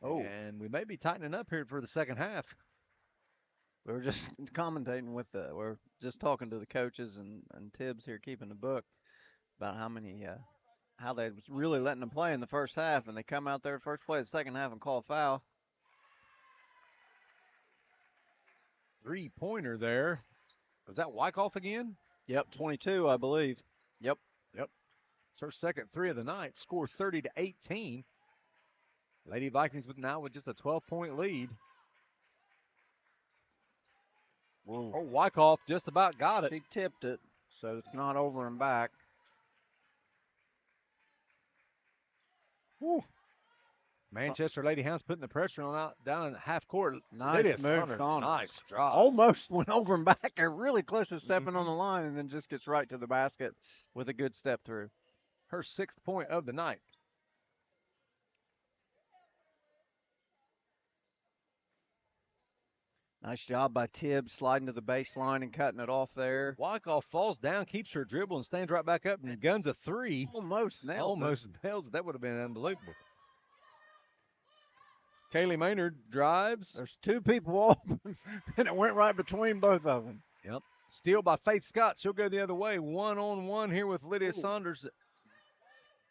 Speaker 2: Oh,
Speaker 1: And we may be tightening up here for the second half.
Speaker 2: we were just commentating with we're just talking to the coaches and Tibbs here keeping the book about how they was really letting them play in the first half, and they come out there first play of the second half and call a foul.
Speaker 1: Three-pointer there. Was that Wyckoff again?
Speaker 2: Yep, 22, I believe. Yep.
Speaker 1: It's her second three of the night. Score 30-18. Lady Vikings with just a 12-point lead.
Speaker 2: Whoa.
Speaker 1: Oh, Wyckoff just about got it.
Speaker 2: She tipped it, so it's not over and back.
Speaker 1: Woo. Manchester Lady Hounds putting the pressure on out down in the half court.
Speaker 2: Nice
Speaker 1: Lydia
Speaker 2: move,
Speaker 1: Saunders,
Speaker 2: Saunders.
Speaker 1: nice drive.
Speaker 2: Almost went over and back. They're really close to stepping on the line, and then just gets right to the basket with a good step through.
Speaker 1: Her sixth point of the night.
Speaker 2: Nice job by Tibbs sliding to the baseline and cutting it off there.
Speaker 1: Wyckoff falls down, keeps her dribble, and stands right back up and guns a three.
Speaker 2: Almost nails it.
Speaker 1: Almost nails it. That would have been unbelievable. Kaylee Maynard drives.
Speaker 2: There's two people open, and it went right between both of them.
Speaker 1: Yep. Steal by Faith Scott. She'll go the other way. One-on-one here with Lydia Saunders.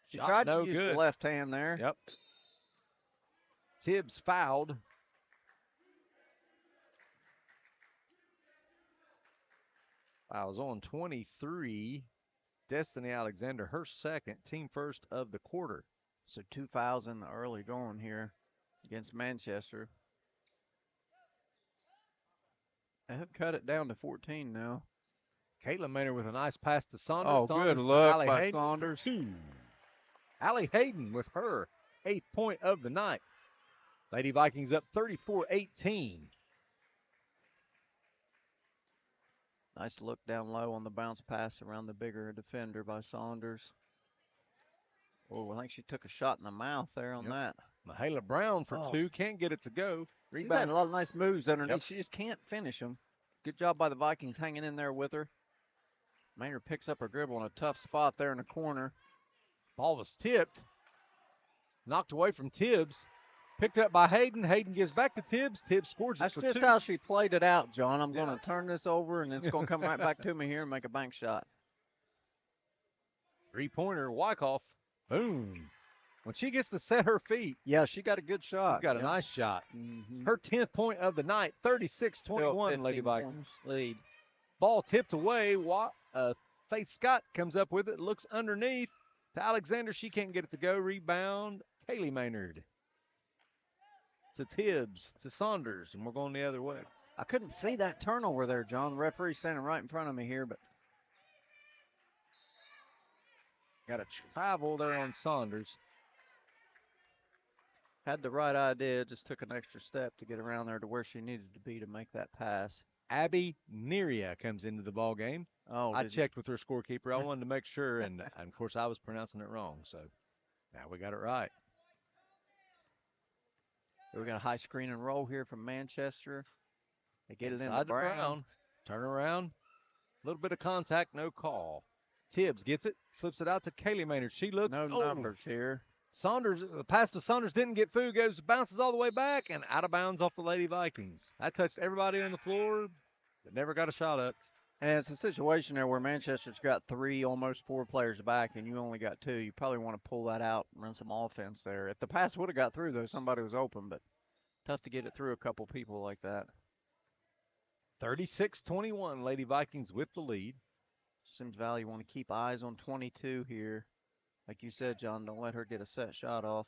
Speaker 2: She
Speaker 1: Shot
Speaker 2: tried
Speaker 1: no
Speaker 2: to use
Speaker 1: good.
Speaker 2: the left hand there.
Speaker 1: Yep. Tibbs fouled. Fouls on 23. Destiny Alexander, her second, team first of the quarter.
Speaker 2: So 2 fouls in the early going here against Manchester. They have cut it down to 14 now.
Speaker 1: Caitlin Maynard with a nice pass to Saunders.
Speaker 2: Oh,
Speaker 1: Saunders
Speaker 2: good
Speaker 1: to
Speaker 2: look
Speaker 1: Allie
Speaker 2: by
Speaker 1: Hayden for
Speaker 2: Saunders.
Speaker 1: two. Allie Hayden with her 8th point of the night. Lady Vikings up 34-18.
Speaker 2: Nice look down low on the bounce pass around the bigger defender by Saunders. Oh, I think she took a shot in the mouth there on that.
Speaker 1: Mahala Brown for two. Can't get it to go.
Speaker 2: She's
Speaker 1: Rebound.
Speaker 2: had a lot of nice moves underneath.
Speaker 1: Yep.
Speaker 2: She just can't finish them. Good job by the Vikings hanging in there with her. Maynard picks up her dribble in a tough spot there in the corner.
Speaker 1: Ball was tipped. Knocked away from Tibbs. Picked up by Hayden. Hayden gives back to Tibbs. Tibbs scores it
Speaker 2: That's
Speaker 1: for
Speaker 2: just
Speaker 1: two.
Speaker 2: how she played it out, John. I'm going to turn this over, and it's going to come right back to me here and make a bank shot.
Speaker 1: Three-pointer, Wyckoff. Boom. When she gets to set her feet,
Speaker 2: Yeah, she got a good shot.
Speaker 1: she's got a nice shot.
Speaker 2: Mm-hmm.
Speaker 1: Her 10th point of the night, 36-21, Lady Vikings.
Speaker 2: Lead.
Speaker 1: Ball tipped away. Faith Scott comes up with it, looks underneath to Alexander. She can't get it to go. Rebound, Kaylee Maynard. To Tibbs, to Saunders, and we're going the other way.
Speaker 2: I couldn't see that turnover there, John. The referee's standing right in front of me here, but
Speaker 1: Got a travel there on Saunders.
Speaker 2: had the right idea. Just took an extra step to get around there to where she needed to be to make that pass.
Speaker 1: Abby Neria comes into the ball game.
Speaker 2: Oh,
Speaker 1: I checked with her scorekeeper. I wanted to make sure, and of course I was pronouncing it wrong. So now we got it right.
Speaker 2: We got a high screen and roll here from Manchester. They get it in
Speaker 1: Inside
Speaker 2: to Brown.
Speaker 1: Turn around. A little bit of contact, no call. Tibbs gets it, flips it out to Kaylee Maynard. She looks.
Speaker 2: No numbers here.
Speaker 1: Saunders, pass to Saunders, didn't get through, bounces all the way back, and out of bounds off the Lady Vikings. That touched everybody on the floor, but never got a shot up.
Speaker 2: And it's a situation there where Manchester's got 3, almost 4 players back, and you only got 2. You probably want to pull that out and run some offense there. If the pass would have got through, though, somebody was open, but tough to get it through a couple people like that.
Speaker 1: 36-21, Lady Vikings with the lead.
Speaker 2: Symmes Valley want to keep eyes on 22 here. Like you said, John, don't let her get a set shot off.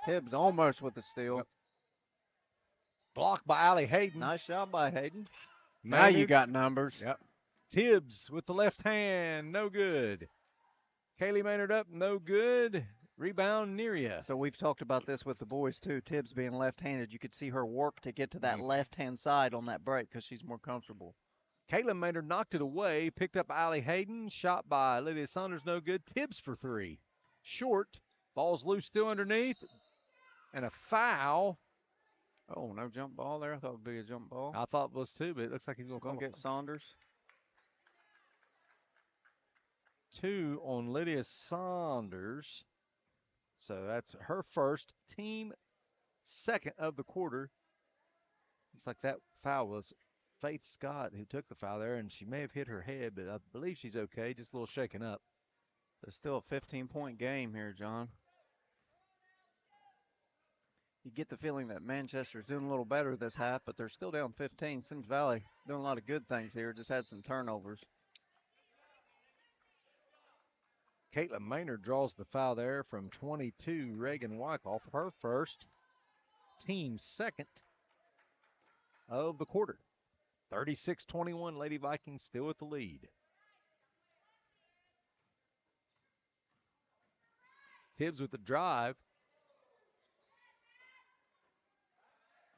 Speaker 2: Tibbs almost with the steal.
Speaker 1: Yep. Blocked by Allie Hayden.
Speaker 2: Nice shot by Hayden.
Speaker 1: Maynard.
Speaker 2: Now you got numbers.
Speaker 1: Yep. Tibbs with the left hand, no good. Kaylee Maynard up, no good. Rebound, Neria.
Speaker 2: So we've talked about this with the boys too. Tibbs being left-handed, you could see her work to get to that left-hand side on that break because she's more comfortable.
Speaker 1: Caitlin Maynard knocked it away, picked up Allie Hayden, shot by Lydia Saunders, no good. Tibbs for 3. Short, ball's loose still underneath. And a foul.
Speaker 2: Oh, no jump ball there. I thought it would be a jump ball.
Speaker 1: I thought it was too, but it looks like he's going to
Speaker 2: Gonna
Speaker 1: call
Speaker 2: get Saunders.
Speaker 1: 2 on Lydia Saunders. So that's her first, team second of the quarter. Looks like that foul was Faith Scott who took the foul there, and she may have hit her head, but I believe she's okay, just a little shaken up.
Speaker 2: There's still a 15-point game here, John. You get the feeling that Manchester's doing a little better this half, but they're still down 15. Symmes Valley doing a lot of good things here, just had some turnovers.
Speaker 1: Caitlin Maynard draws the foul there from 22, Reagan Wyckoff, her first, team second of the quarter. 36-21, Lady Vikings still with the lead. Tibbs with the drive.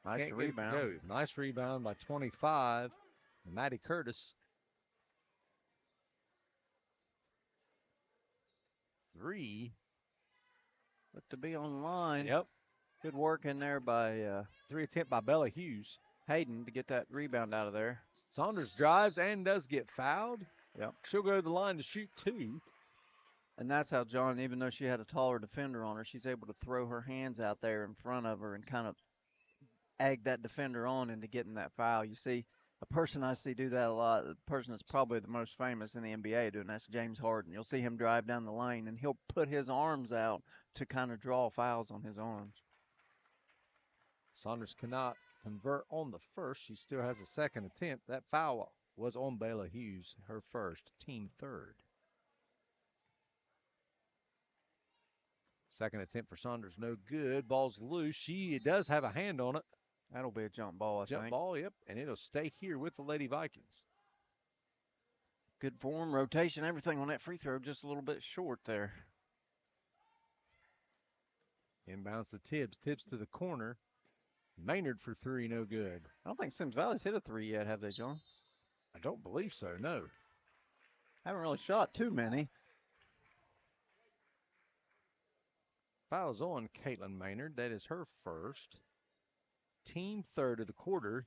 Speaker 2: Nice rebound.
Speaker 1: Nice rebound by 25, Maddie Curtis. 3.
Speaker 2: Looked to be online.
Speaker 1: Yep.
Speaker 2: Good work in there by
Speaker 1: 3 attempt by Bella Hughes.
Speaker 2: Hayden to get that rebound out of there.
Speaker 1: Saunders drives and does get fouled.
Speaker 2: Yep.
Speaker 1: She'll go to the line to shoot 2.
Speaker 2: And that's how John, even though she had a taller defender on her, she's able to throw her hands out there in front of her and kind of egg that defender on into getting that foul. You see, a person I see do that a lot, the person that's probably the most famous in the NBA doing that's James Harden. You'll see him drive down the lane and he'll put his arms out to kind of draw fouls on his arms.
Speaker 1: Saunders cannot convert on the first. She still has a second attempt. That foul was on Bella Hughes, her first, team third. Second attempt for Saunders, no good. Ball's loose. She does have a hand on it.
Speaker 2: That'll be a jump ball, I think.
Speaker 1: Jump ball, yep. And it'll stay here with the Lady Vikings.
Speaker 2: Good form, rotation, everything on that free throw, just a little bit short there.
Speaker 1: Inbounds to Tibbs. Tibbs to the corner. Maynard for 3, no good.
Speaker 2: I don't think Symmes Valley's hit a 3 yet, have they, John?
Speaker 1: I don't believe so, no.
Speaker 2: Haven't really shot too many.
Speaker 1: Foul's on Caitlin Maynard. That is her first. Team third of the quarter.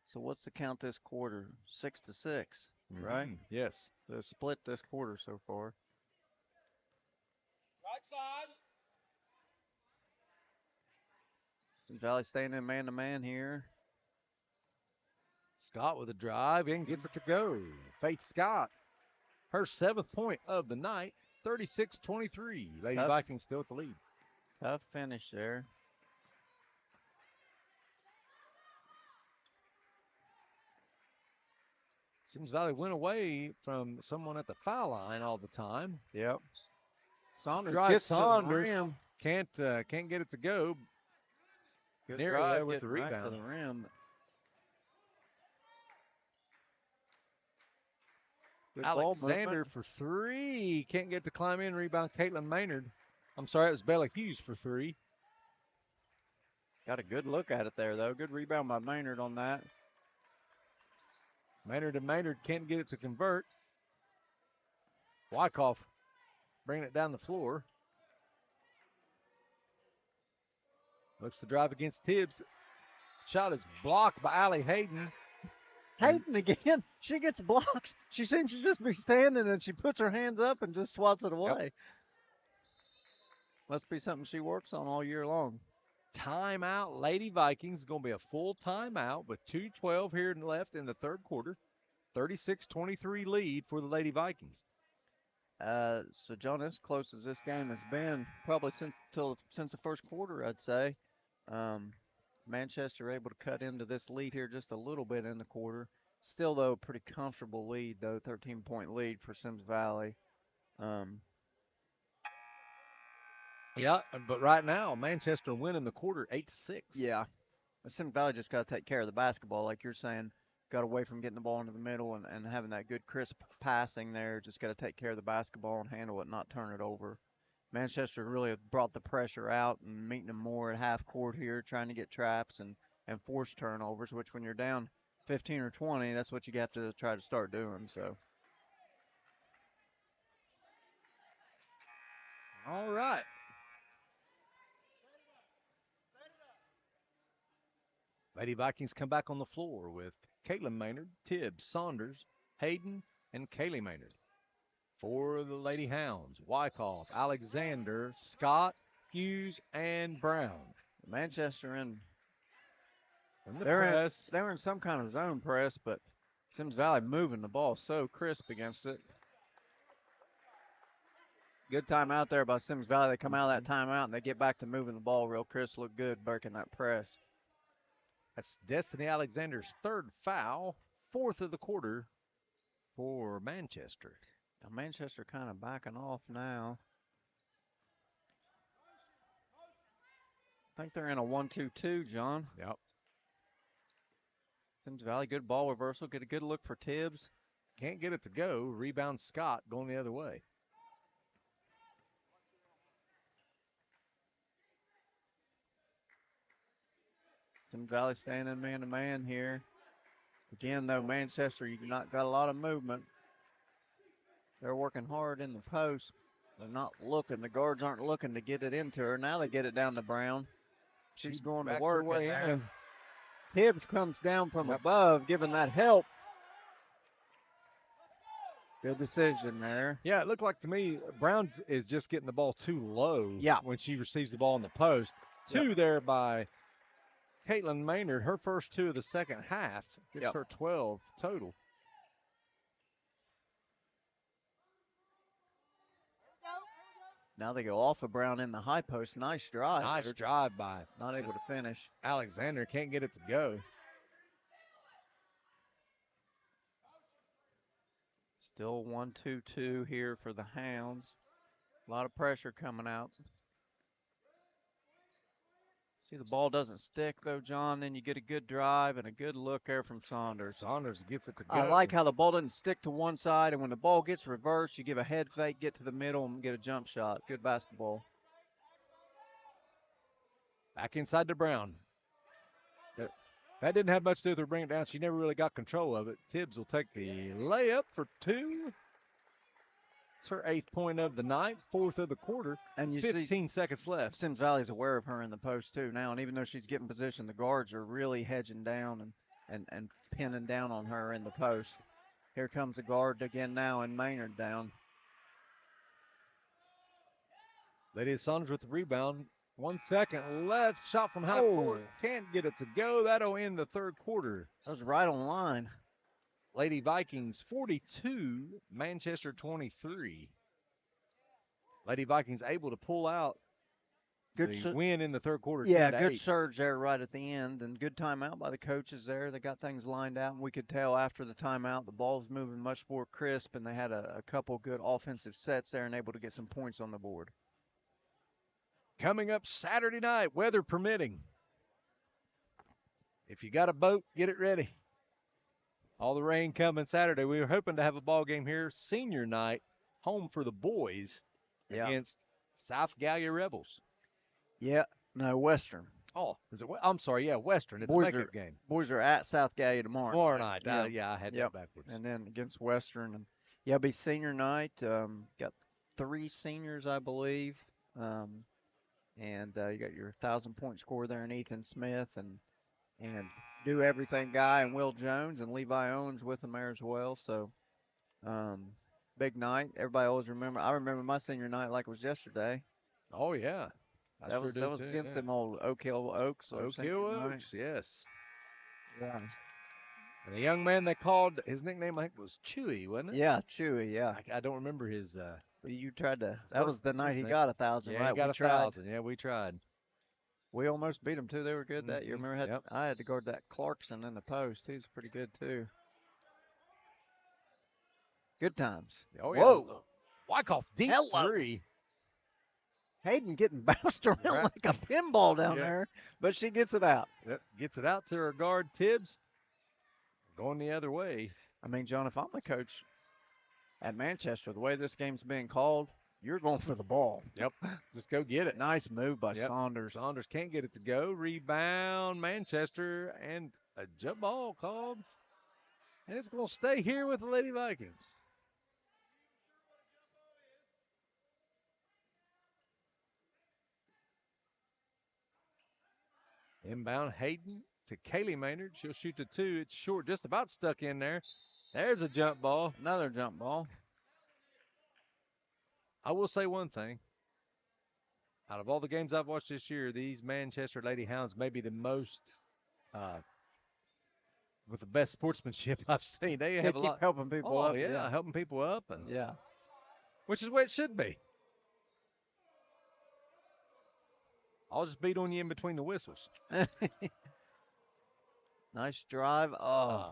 Speaker 2: So what's the count this quarter? 6-6, right?
Speaker 1: Yes.
Speaker 2: So split this quarter so far.
Speaker 3: Right side.
Speaker 2: Symmes Valley staying in man-to-man here.
Speaker 1: Scott with a drive and gets it to go. Faith Scott, her 7th point of the night, 36-23. Lady Vikings still with the lead.
Speaker 2: Tough finish there.
Speaker 1: Symmes Valley went away from someone at the foul line all the time.
Speaker 2: Yep. Saunders
Speaker 1: drive
Speaker 2: gets
Speaker 1: Saunders.
Speaker 2: To the rim.
Speaker 1: Can't get it to go.
Speaker 2: Good
Speaker 1: Near
Speaker 2: drive
Speaker 1: there with the
Speaker 2: right
Speaker 1: rebound.
Speaker 2: to the rim. Good
Speaker 1: Alexander for 3. Can't get to climb in. Rebound Caitlin Maynard. I'm sorry, it was Bella Hughes for 3.
Speaker 2: Got a good look at it there, though. Good rebound by Maynard on that.
Speaker 1: Maynard and Maynard can't get it to convert. Wyckoff bringing it down the floor. Looks to drive against Tibbs. Shot is blocked by Allie Hayden.
Speaker 2: Hayden again. She gets blocks. She seems to just be standing and she puts her hands up and just swats it away.
Speaker 1: Yep.
Speaker 2: Must be something she works on all year long.
Speaker 1: Timeout. Lady Vikings going to be a full timeout with 2:12 here left in the third quarter. 36-23 lead for the Lady Vikings.
Speaker 2: So John, as close as this game has been, probably since the first quarter, I'd say. Manchester able to cut into this lead here just a little bit in the quarter. Still, though, a pretty comfortable lead, though, 13-point lead for Symmes Valley.
Speaker 1: Yeah, but right now, Manchester winning the quarter 8-6.
Speaker 2: Yeah. Symmes Valley just got to take care of the basketball, like you're saying. Got away from getting the ball into the middle and having that good crisp passing there. Just got to take care of the basketball and handle it, not turn it over. Manchester really brought the pressure out and meeting them more at half court here, trying to get traps and force turnovers, which when you're down 15 or 20, that's what you have to try to start doing. So.
Speaker 1: All right. Lady Vikings come back on the floor with Caitlin Maynard, Tibbs, Saunders, Hayden, and Kaylee Maynard. For the Lady Hounds, Wyckoff, Alexander, Scott, Hughes, and Brown.
Speaker 2: Manchester
Speaker 1: In the press.
Speaker 2: they were in some kind of zone press, but Symmes Valley moving the ball so crisp against it. Good timeout there by Symmes Valley. They come out of that timeout and they get back to moving the ball real crisp. Look good breaking that press.
Speaker 1: That's Destiny Alexander's third foul, fourth of the quarter for Manchester.
Speaker 2: Now Manchester kind of backing off now. I think they're in a 1-2-2, John.
Speaker 1: Yep.
Speaker 2: Symmes Valley, good ball reversal. Get a good look for Tibbs.
Speaker 1: Can't get it to go. Rebound Scott going the other way.
Speaker 2: Symmes Valley standing man-to-man here. Again, though, Manchester, you've not got a lot of movement. They're working hard in the post. They're not looking. The guards aren't looking to get it into her. Now they get it down to Brown. She's going to work
Speaker 1: way
Speaker 2: it.
Speaker 1: in.
Speaker 2: Tibbs comes down from above, giving that help. Good decision there.
Speaker 1: Yeah, it looked like to me Brown is just getting the ball too low when she receives the ball in the post. Two there by Caitlin Maynard, her first two of the second half. Gives her 12 total.
Speaker 2: Now they go off of Brown in the high post. Nice drive.
Speaker 1: Nice drive by.
Speaker 2: Not able to finish.
Speaker 1: Alexander can't get it to go.
Speaker 2: Still 1-2-2 here for the Hounds. A lot of pressure coming out. See, the ball doesn't stick, though, John. Then you get a good drive and a good look there from Saunders.
Speaker 1: Saunders gets it to go.
Speaker 2: I like how the ball doesn't stick to one side, and when the ball gets reversed, you give a head fake, get to the middle, and get a jump shot. Good basketball.
Speaker 1: Back inside to Brown. That didn't have much to do with her bringing it down. She never really got control of it. Tibbs will take the layup for two. It's her 8th point of the night, 4th of the quarter, and 15 seconds left.
Speaker 2: Symmes Valley's aware of her in the post, too, now, and even though she's getting position, the guards are really hedging down and pinning down on her in the post. Here comes the guard again now, and Maynard down.
Speaker 1: Lady Saunders with the rebound. 1 second left. Shot from half court. Can't get it to go. That'll end the third quarter.
Speaker 2: That was right on line.
Speaker 1: Lady Vikings 42, Manchester 23. Lady Vikings able to pull out the win in the third quarter.
Speaker 2: Yeah, good surge there right at the end, and good timeout by the coaches there. They got things lined out, and we could tell after the timeout the ball was moving much more crisp, and they had a couple good offensive sets there and able to get some points on the board.
Speaker 1: Coming up Saturday night, weather permitting. If you got a boat, get it ready. All the rain coming Saturday. We were hoping to have a ball game here, senior night, home for the boys against South Gallia Rebels.
Speaker 2: Yeah, no, Western.
Speaker 1: Oh, is it? I'm sorry, yeah, Western. It's a makeup game.
Speaker 2: Boys are at South Gallia tomorrow.
Speaker 1: Tomorrow night. I had that backwards.
Speaker 2: And then against Western. And it'll be senior night. Got 3 seniors, I believe. And you got your 1,000-point scorer there in Ethan Smith and Do Everything guy and Will Jones and Levi Owens with them there as well. So big night. Everybody always remember. I remember my senior night like it was yesterday.
Speaker 1: Oh yeah,
Speaker 2: that was against them old Oak Hill Oaks.
Speaker 1: Oak Hill Oaks, yes.
Speaker 2: Yeah.
Speaker 1: And the young man they called, his nickname I think was Chewy, wasn't it?
Speaker 2: Yeah, Chewy. Yeah.
Speaker 1: I don't remember his.
Speaker 2: You tried to. That was the night he got 1,000.
Speaker 1: Yeah,
Speaker 2: right?
Speaker 1: He got 1,000. Yeah, we tried.
Speaker 2: We almost beat them too. They were good that year. Remember, I had to guard that Clarkson in the post. He was pretty good too. Good times.
Speaker 1: Oh yeah.
Speaker 2: Whoa.
Speaker 1: Wyckoff deep three.
Speaker 2: Hayden getting bounced around like a pinball down there, but she gets it out.
Speaker 1: Yep, gets it out to her guard, Tibbs. Going the other way.
Speaker 2: I mean, John, if I'm the coach at Manchester, the way this game's being called, you're going for the ball.
Speaker 1: Yep, just go get it.
Speaker 2: Nice move by Saunders.
Speaker 1: Saunders can't get it to go. Rebound, Manchester, and a jump ball called. And it's going to stay here with the Lady Vikings. Inbound, Hayden to Kaylee Maynard. She'll shoot the 2. It's short, just about stuck in there. There's a jump ball.
Speaker 2: Another jump ball.
Speaker 1: I will say one thing. Out of all the games I've watched this year, these Manchester Lady Hounds may be the most uh, with the best sportsmanship I've seen. They
Speaker 2: They
Speaker 1: have a
Speaker 2: keep
Speaker 1: lot.
Speaker 2: helping people
Speaker 1: Oh
Speaker 2: up.
Speaker 1: yeah, helping people up, and
Speaker 2: Yeah.
Speaker 1: which is what it should be. I'll just beat on you in between the whistles.
Speaker 2: Nice drive. Oh,
Speaker 1: Uh,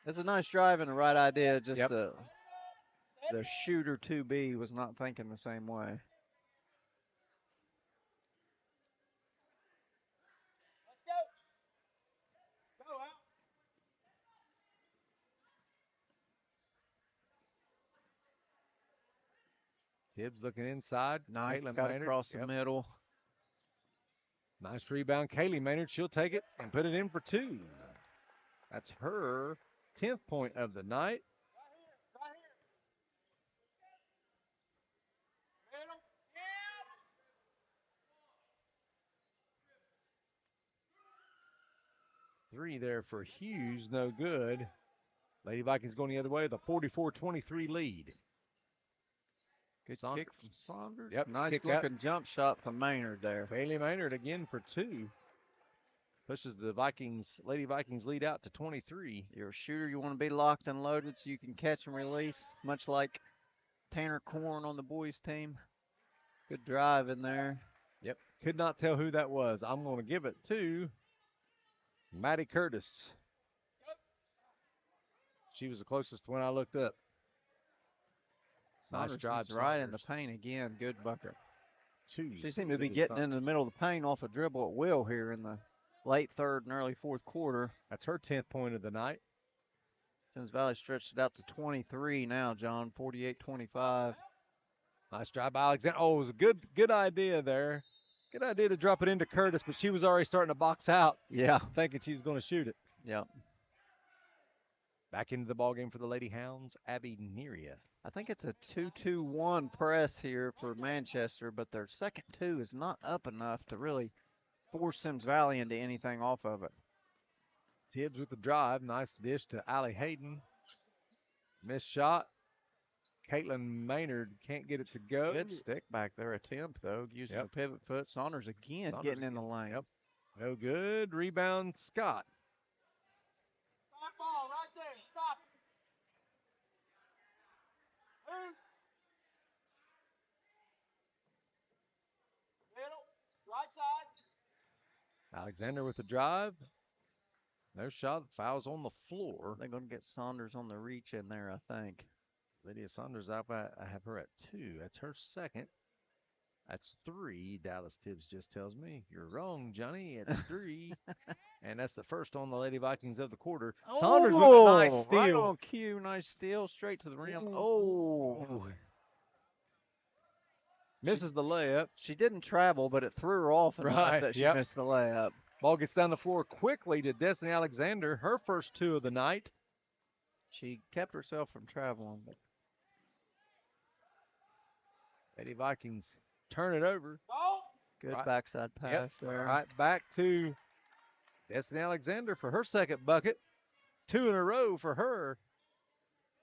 Speaker 2: it's a nice drive and the right idea. Just
Speaker 1: yep.
Speaker 2: the shooter 2B was not thinking the same way.
Speaker 1: Tibbs looking inside.
Speaker 2: Nice.
Speaker 1: Caitlin
Speaker 2: Got
Speaker 1: Maynard.
Speaker 2: across the
Speaker 1: Yep.
Speaker 2: middle.
Speaker 1: Nice rebound. Kaylee Maynard. She'll take it and put it in for 2. That's her 10th point of the night. Three there for Hughes. No good. Lady Vikings going the other way with a 44-23 lead.
Speaker 2: Good
Speaker 1: Saunders.
Speaker 2: kick from Saunders.
Speaker 1: Yep,
Speaker 2: Nice
Speaker 1: kick
Speaker 2: looking jump shot from Maynard there.
Speaker 1: Kaylee Maynard again for 2. Pushes the Lady Vikings lead out to 23.
Speaker 2: You're a shooter. You want to be locked and loaded so you can catch and release, much like Tanner Corn on the boys team. Good drive in there.
Speaker 1: Yep. Could not tell who that was. I'm going to give it to Maddie Curtis. She was the closest when I looked up. Nice drive,
Speaker 2: right in the paint again. Good bucket.
Speaker 1: 2.
Speaker 2: She seemed to be getting into the middle of the paint off a dribble at will here in the late third and early fourth quarter.
Speaker 1: That's her 10th point of the night.
Speaker 2: Symmes Valley stretched it out to 23 now, John. 48-25.
Speaker 1: Nice drive by Alexander. Oh, it was a good idea there. Good idea to drop it into Curtis, but she was already starting to box out.
Speaker 2: Yeah.
Speaker 1: Thinking she was going to shoot it.
Speaker 2: Yep.
Speaker 1: Back into the ballgame for the Lady Hounds, Abby Neria.
Speaker 2: I think it's a 2-2-1 press here for Manchester, but their second 2 is not up enough to really force Symmes Valley into anything off of it.
Speaker 1: Tibbs with the drive. Nice dish to Allie Hayden. Missed shot. Caitlin Maynard can't get it to go.
Speaker 2: Good stick back there attempt, though, using the pivot foot. Saunders again getting in the lane.
Speaker 1: Yep. No good. Rebound, Scott.
Speaker 3: Stop ball right there. Stop it. Move. Middle. Right side.
Speaker 1: Alexander with the drive. No shot. Foul's on the floor.
Speaker 2: They're going to get Saunders on the reach in there, I think.
Speaker 1: Lydia Saunders, I have her at 2. That's her second. That's 3. Dallas Tibbs just tells me. You're wrong, Johnny. It's 3. And that's the first on the Lady Vikings of the quarter. Saunders with a nice steal.
Speaker 2: Right on cue. Nice steal. Straight to the rim. Oh.
Speaker 1: Misses the layup.
Speaker 2: She didn't travel, but it threw her off enough that she missed the layup.
Speaker 1: Ball gets down the floor quickly to Destiny Alexander. Her first 2 of the night.
Speaker 2: She kept herself from traveling.
Speaker 1: Lady Vikings turn it over.
Speaker 2: Good backside pass there.
Speaker 1: Right back to Destiny Alexander for her second bucket. 2 in a row for her.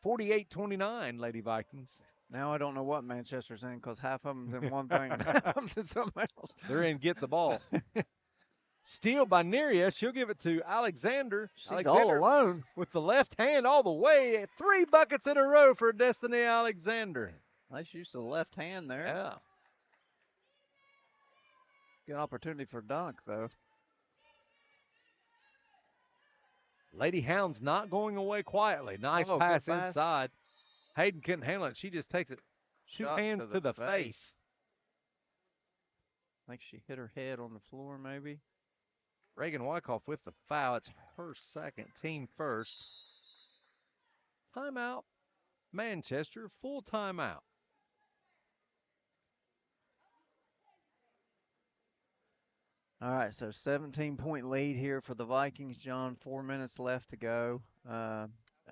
Speaker 1: 48-29, Lady Vikings.
Speaker 2: Now I don't know what Manchester's in because half of them's in one thing and half of them's in something else.
Speaker 1: They're in get the ball. Steal by Neria. She'll give it to Alexander.
Speaker 2: She's
Speaker 1: Alexander
Speaker 2: all alone.
Speaker 1: with the left hand all the way. 3 buckets in a row for Destiny Alexander.
Speaker 2: Nice use of the left hand there.
Speaker 1: Yeah.
Speaker 2: Good opportunity for dunk, though.
Speaker 1: Lady Hounds not going away quietly. Nice pass inside. Hayden couldn't handle it. She just takes it 2 hands to the face.
Speaker 2: I think she hit her head on the floor, maybe.
Speaker 1: Reagan Wyckoff with the foul. It's her second, team first. Timeout. Manchester, full timeout.
Speaker 2: All right, so 17-point lead here for the Vikings, John. 4 minutes left to go.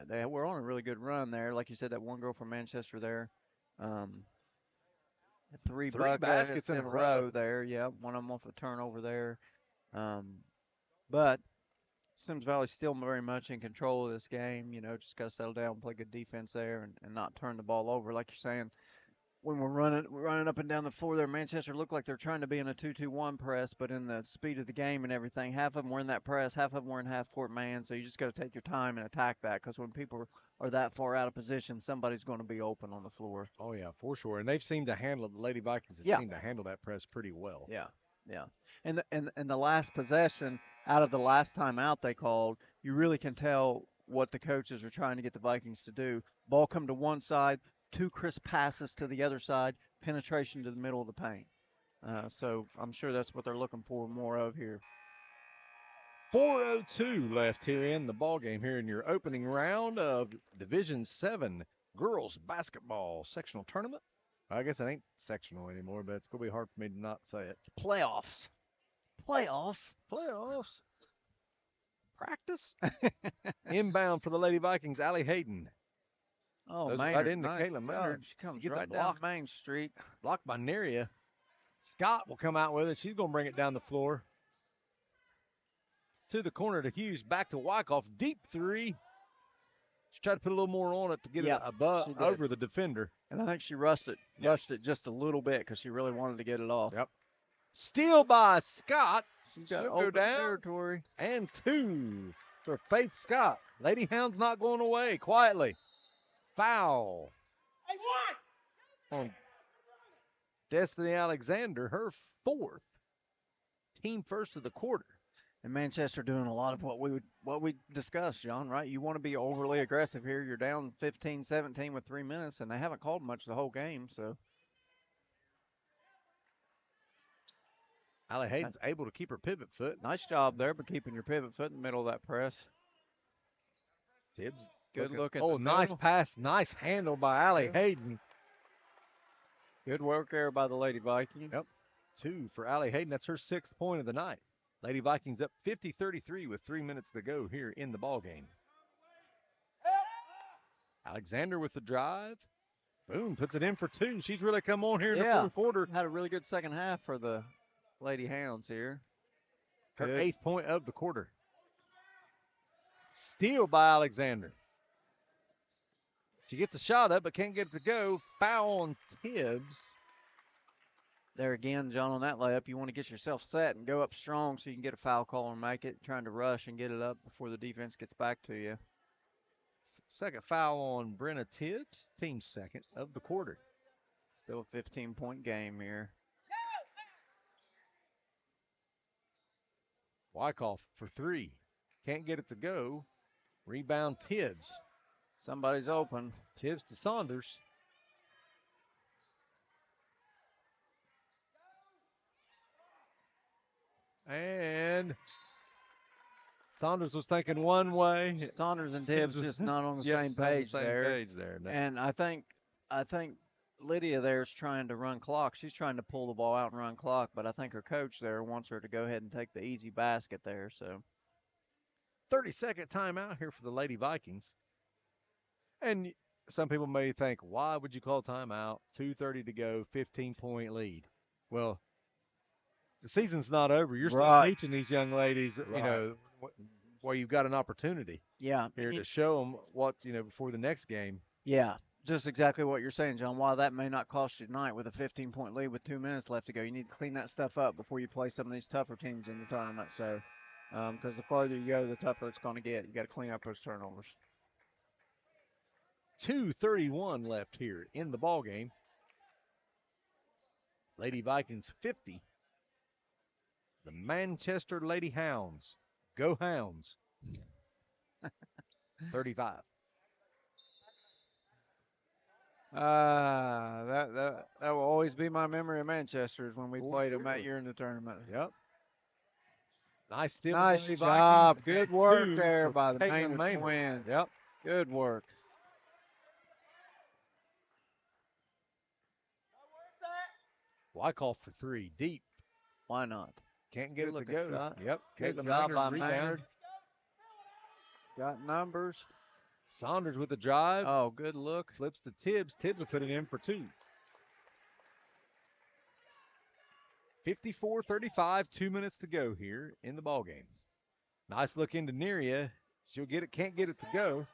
Speaker 2: They were on a really good run there. Like you said, that one girl from Manchester there. 3 baskets in a row there. Yeah, one of them off a turnover there. But Symmes Valley's still very much in control of this game. Just got to settle down, play good defense there, and not turn the ball over. Like you're saying, when we're running up and down the floor there, Manchester looked like they're trying to be in a 2-2-1 press, but in the speed of the game and everything, half of them were in that press, half of them were in half court man. So you just got to take your time and attack that, because when people are that far out of position, somebody's going to be open on the floor.
Speaker 1: Oh yeah, for sure. And they've seemed to handle the Lady Vikings have
Speaker 2: Yeah,
Speaker 1: seemed to handle that press pretty well.
Speaker 2: yeah, yeah. And the last possession out of the last time out they called, you really can tell what the coaches are trying to get the Vikings to do. Ball come to one side, two crisp passes to the other side, penetration to the middle of the paint. So I'm sure that's what they're looking for more of here.
Speaker 1: 4:02 left here in the ball game here in your opening round of Division 7 girls basketball sectional tournament. I guess it ain't sectional anymore, but it's going to be hard for me to not say it.
Speaker 2: Playoffs. Playoffs.
Speaker 1: Playoffs.
Speaker 2: Practice.
Speaker 1: Inbound for the Lady Vikings, Allie Hayden.
Speaker 2: Oh,
Speaker 1: Goes
Speaker 2: Maynard,
Speaker 1: right into
Speaker 2: nice
Speaker 1: Caitlin
Speaker 2: job.
Speaker 1: Maynard.
Speaker 2: She comes
Speaker 1: gets a
Speaker 2: right down
Speaker 1: block.
Speaker 2: Main Street.
Speaker 1: Blocked by Neria. Scott will come out with it. She's going to bring it down the floor. To the corner to Hughes. Back to Wyckoff. Deep three. She tried to put a little more on it to get it above over the defender.
Speaker 2: And I think she rushed it just a little bit because she really wanted to get it off.
Speaker 1: Yep. Steal by Scott.
Speaker 2: She's got
Speaker 1: She'll
Speaker 2: open
Speaker 1: go down.
Speaker 2: territory.
Speaker 1: And 2 for Faith Scott. Lady Hound's not going away. Quietly. Foul.
Speaker 3: Hey, one!
Speaker 1: On Destiny Alexander, her 4th. Team first of the quarter.
Speaker 2: And Manchester doing a lot of what we discussed, John, right? You want to be overly aggressive here. You're down 15-17 with 3 minutes, and they haven't called much the whole game, so.
Speaker 1: Allie Hayden's able to keep her pivot foot.
Speaker 2: Nice job there, but keeping your pivot foot in the middle of that press.
Speaker 1: Tibbs.
Speaker 2: Good look at
Speaker 1: the nice
Speaker 2: middle.
Speaker 1: pass. Nice handle by Allie Hayden.
Speaker 2: Good work there by the Lady Vikings.
Speaker 1: Yep. 2 for Allie Hayden. That's her 6th point of the night. Lady Vikings up 50-33 with 3 minutes to go here in the ball game. Alexander with the drive. Boom, puts it in for 2. She's really come on here in the fourth quarter.
Speaker 2: Had a really good second half for the Lady Hounds here.
Speaker 1: Her 8th point of the quarter. Steal by Alexander. She gets a shot up but can't get it to go. Foul on Tibbs.
Speaker 2: There again, John, on that layup, you want to get yourself set and go up strong so you can get a foul call and make it, trying to rush and get it up before the defense gets back to you.
Speaker 1: Second foul on Brenna Tibbs, team 2nd of the quarter.
Speaker 2: Still a 15-point game here.
Speaker 1: Wyckoff for 3. Can't get it to go. Rebound Tibbs.
Speaker 2: Somebody's open.
Speaker 1: Tibbs to Saunders. And Saunders was thinking one way.
Speaker 2: Saunders and Tibbs just not on the same page there.
Speaker 1: No.
Speaker 2: And I think Lydia there's trying to run clock. She's trying to pull the ball out and run clock, but I think her coach there wants her to go ahead and take the easy basket there. So
Speaker 1: 30-second timeout here for the Lady Vikings. And some people may think, why would you call timeout? 2:30 to go, 15-point lead. Well, the season's not over. You're still teaching these young ladies, where you've got an opportunity.
Speaker 2: Yeah.
Speaker 1: Here to show them what, before the next game.
Speaker 2: Yeah, just exactly what you're saying, John. While that may not cost you tonight with a 15-point lead with 2 minutes left to go, you need to clean that stuff up before you play some of these tougher teams in the tournament. So, because the farther you go, the tougher it's going to get. You got to clean up those turnovers.
Speaker 1: 2:31 left here in the ball game. Lady Vikings 50. The Manchester Lady Hounds. Go Hounds. 35.
Speaker 2: That will always be my memory of Manchester is when we played them that year in the tournament.
Speaker 1: Yep. Nice steal.
Speaker 2: Nice job. Good work there by the Maynard twins.
Speaker 1: Yep.
Speaker 2: Good work.
Speaker 1: Wyckoff for 3. Deep.
Speaker 2: Why not?
Speaker 1: Can't get
Speaker 2: Good
Speaker 1: it to go.
Speaker 2: shot.
Speaker 1: Yep.
Speaker 2: Good
Speaker 1: Caitlin
Speaker 2: job by
Speaker 1: rebound.
Speaker 2: Maynard. Got numbers.
Speaker 1: Saunders with the drive.
Speaker 2: Oh, good look.
Speaker 1: Flips to Tibbs. Tibbs will put it in for 2. 54-35, 2 minutes to go here in the ball game. Nice look into Neria. She'll get it, can't get it to go.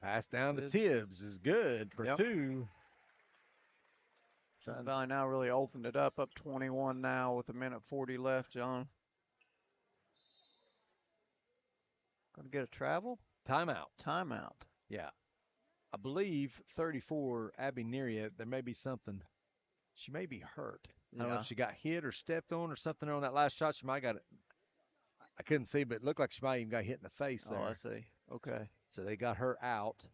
Speaker 1: Pass down to Tibbs is good for two.
Speaker 2: Symmes Valley now really opened it up 21 now with 1:40 left, John. Going to get a travel?
Speaker 1: Timeout.
Speaker 2: Timeout.
Speaker 1: Yeah. I believe 34, Abby Neria, there may be something. She may be hurt. I don't know if she got hit or stepped on or something on that last shot. She might got it. I couldn't see, but it looked like she might even got hit in the face there.
Speaker 2: Oh, I see. Okay.
Speaker 1: So they got her out,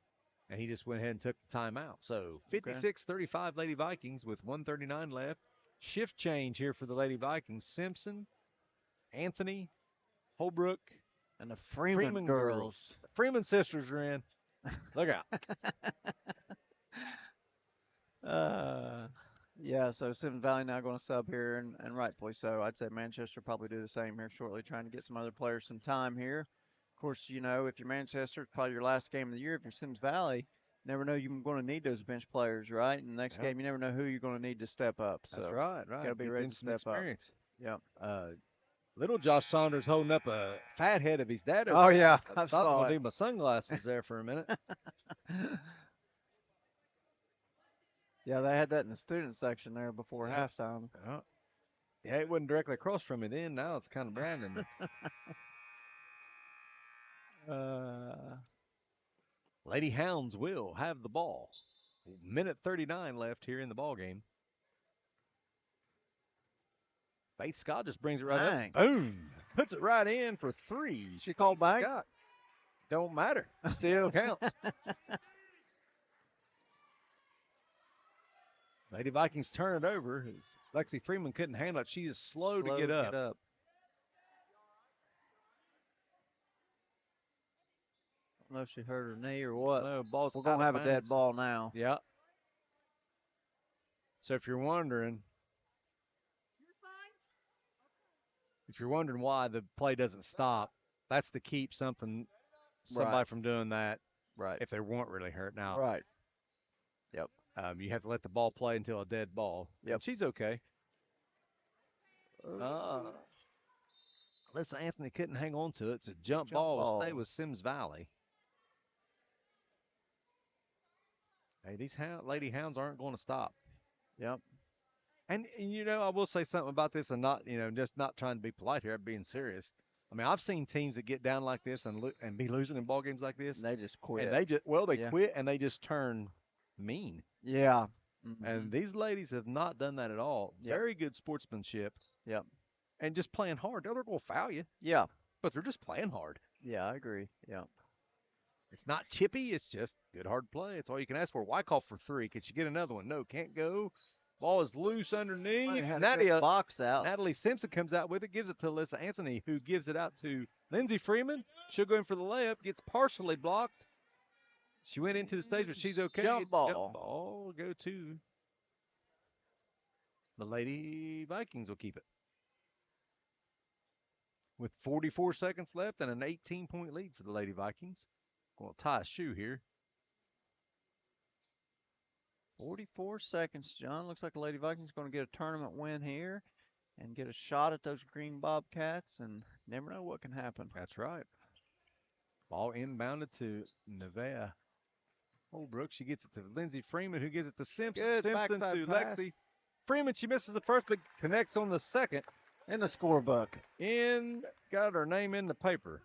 Speaker 1: and he just went ahead and took the timeout. So 56-35 Lady Vikings with 1:39 left. Shift change here for the Lady Vikings. Simpson, Anthony, Holbrook,
Speaker 2: and the Freeman girls.
Speaker 1: The Freeman sisters are in. Look out.
Speaker 2: Yeah, so Symmes Valley now going to sub here, and rightfully so. I'd say Manchester probably do the same here shortly, trying to get some other players some time here. Of course, you know, if you're Manchester, it's probably your last game of the year. If you're Symmes Valley, never know you're going to need those bench players, right? And the next game, you never know who you're going to need to step up. So
Speaker 1: that's right.
Speaker 2: Got to be ready to step
Speaker 1: experience.
Speaker 2: up. Yep.
Speaker 1: Little Josh Saunders holding up a fat head of his dad.
Speaker 2: Oh, yeah.
Speaker 1: I thought I was going to need my sunglasses there for a minute.
Speaker 2: Yeah, they had that in the student section there before halftime.
Speaker 1: Yeah, it wasn't directly across from me then. Now it's kind of branding. Lady Hounds will have the ball. 1:39 left here in the ball game. Faith Scott just brings it right up. Boom. Puts it right in for three.
Speaker 2: She called back?
Speaker 1: Scott. Don't matter. Still counts. Lady Vikings turn it over. Lexi Freeman couldn't handle it. She is slow to get up.
Speaker 2: I don't know if she hurt her knee or what.
Speaker 1: No, ball's
Speaker 2: We're going to have a dead ball now.
Speaker 1: Yeah. So if you're wondering why the play doesn't stop, that's to keep somebody from doing that.
Speaker 2: Right.
Speaker 1: If they weren't really hurt. Now.
Speaker 2: Right. Yep.
Speaker 1: You have to let the ball play until a dead ball.
Speaker 2: Yep.
Speaker 1: And she's okay. Alyssa Anthony couldn't hang on to it. It's a jump ball. Stay with Symmes Valley. Hey, these Lady Hounds aren't going to stop.
Speaker 2: Yep.
Speaker 1: And, you know, I will say something about this and not, you know, just not trying to be polite here, I'm being serious. I mean, I've seen teams that get down like this and be losing in ball games like this.
Speaker 2: And they just quit.
Speaker 1: And they quit and they just turn mean.
Speaker 2: Yeah.
Speaker 1: Mm-hmm. And these ladies have not done that at all. Yep. Very good sportsmanship.
Speaker 2: Yep.
Speaker 1: And just playing hard. They're going to foul you.
Speaker 2: Yeah.
Speaker 1: But they're just playing hard.
Speaker 2: Yeah, I agree. Yeah.
Speaker 1: It's not chippy. It's just good hard play. It's all you can ask for. Wyckoff for three. Can she get another one? No, can't go. Ball is loose underneath.
Speaker 2: Box out.
Speaker 1: Natalie Simpson comes out with it, gives it to Alyssa Anthony, who gives it out to Lindsey Freeman. She'll go in for the layup, gets partially blocked. She went into the stage, but she's okay.
Speaker 2: Jump ball.
Speaker 1: Jump ball go to the Lady Vikings will keep it. With 44 seconds left and an 18-point lead for the Lady Vikings. Going to tie a shoe here.
Speaker 2: 44 seconds, John. Looks like the Lady Vikings going to get a tournament win here and get a shot at those Green Bobcats, and never know what can happen.
Speaker 1: That's right. Ball inbounded to Nevaeh Holbrook. She gets it to Lindsey Freeman, who gives it to Simpson.
Speaker 2: Good
Speaker 1: Simpson to
Speaker 2: pass.
Speaker 1: Lexi Freeman. She misses the first, but connects on the second.
Speaker 2: In the scorebook.
Speaker 1: Got her name in the paper.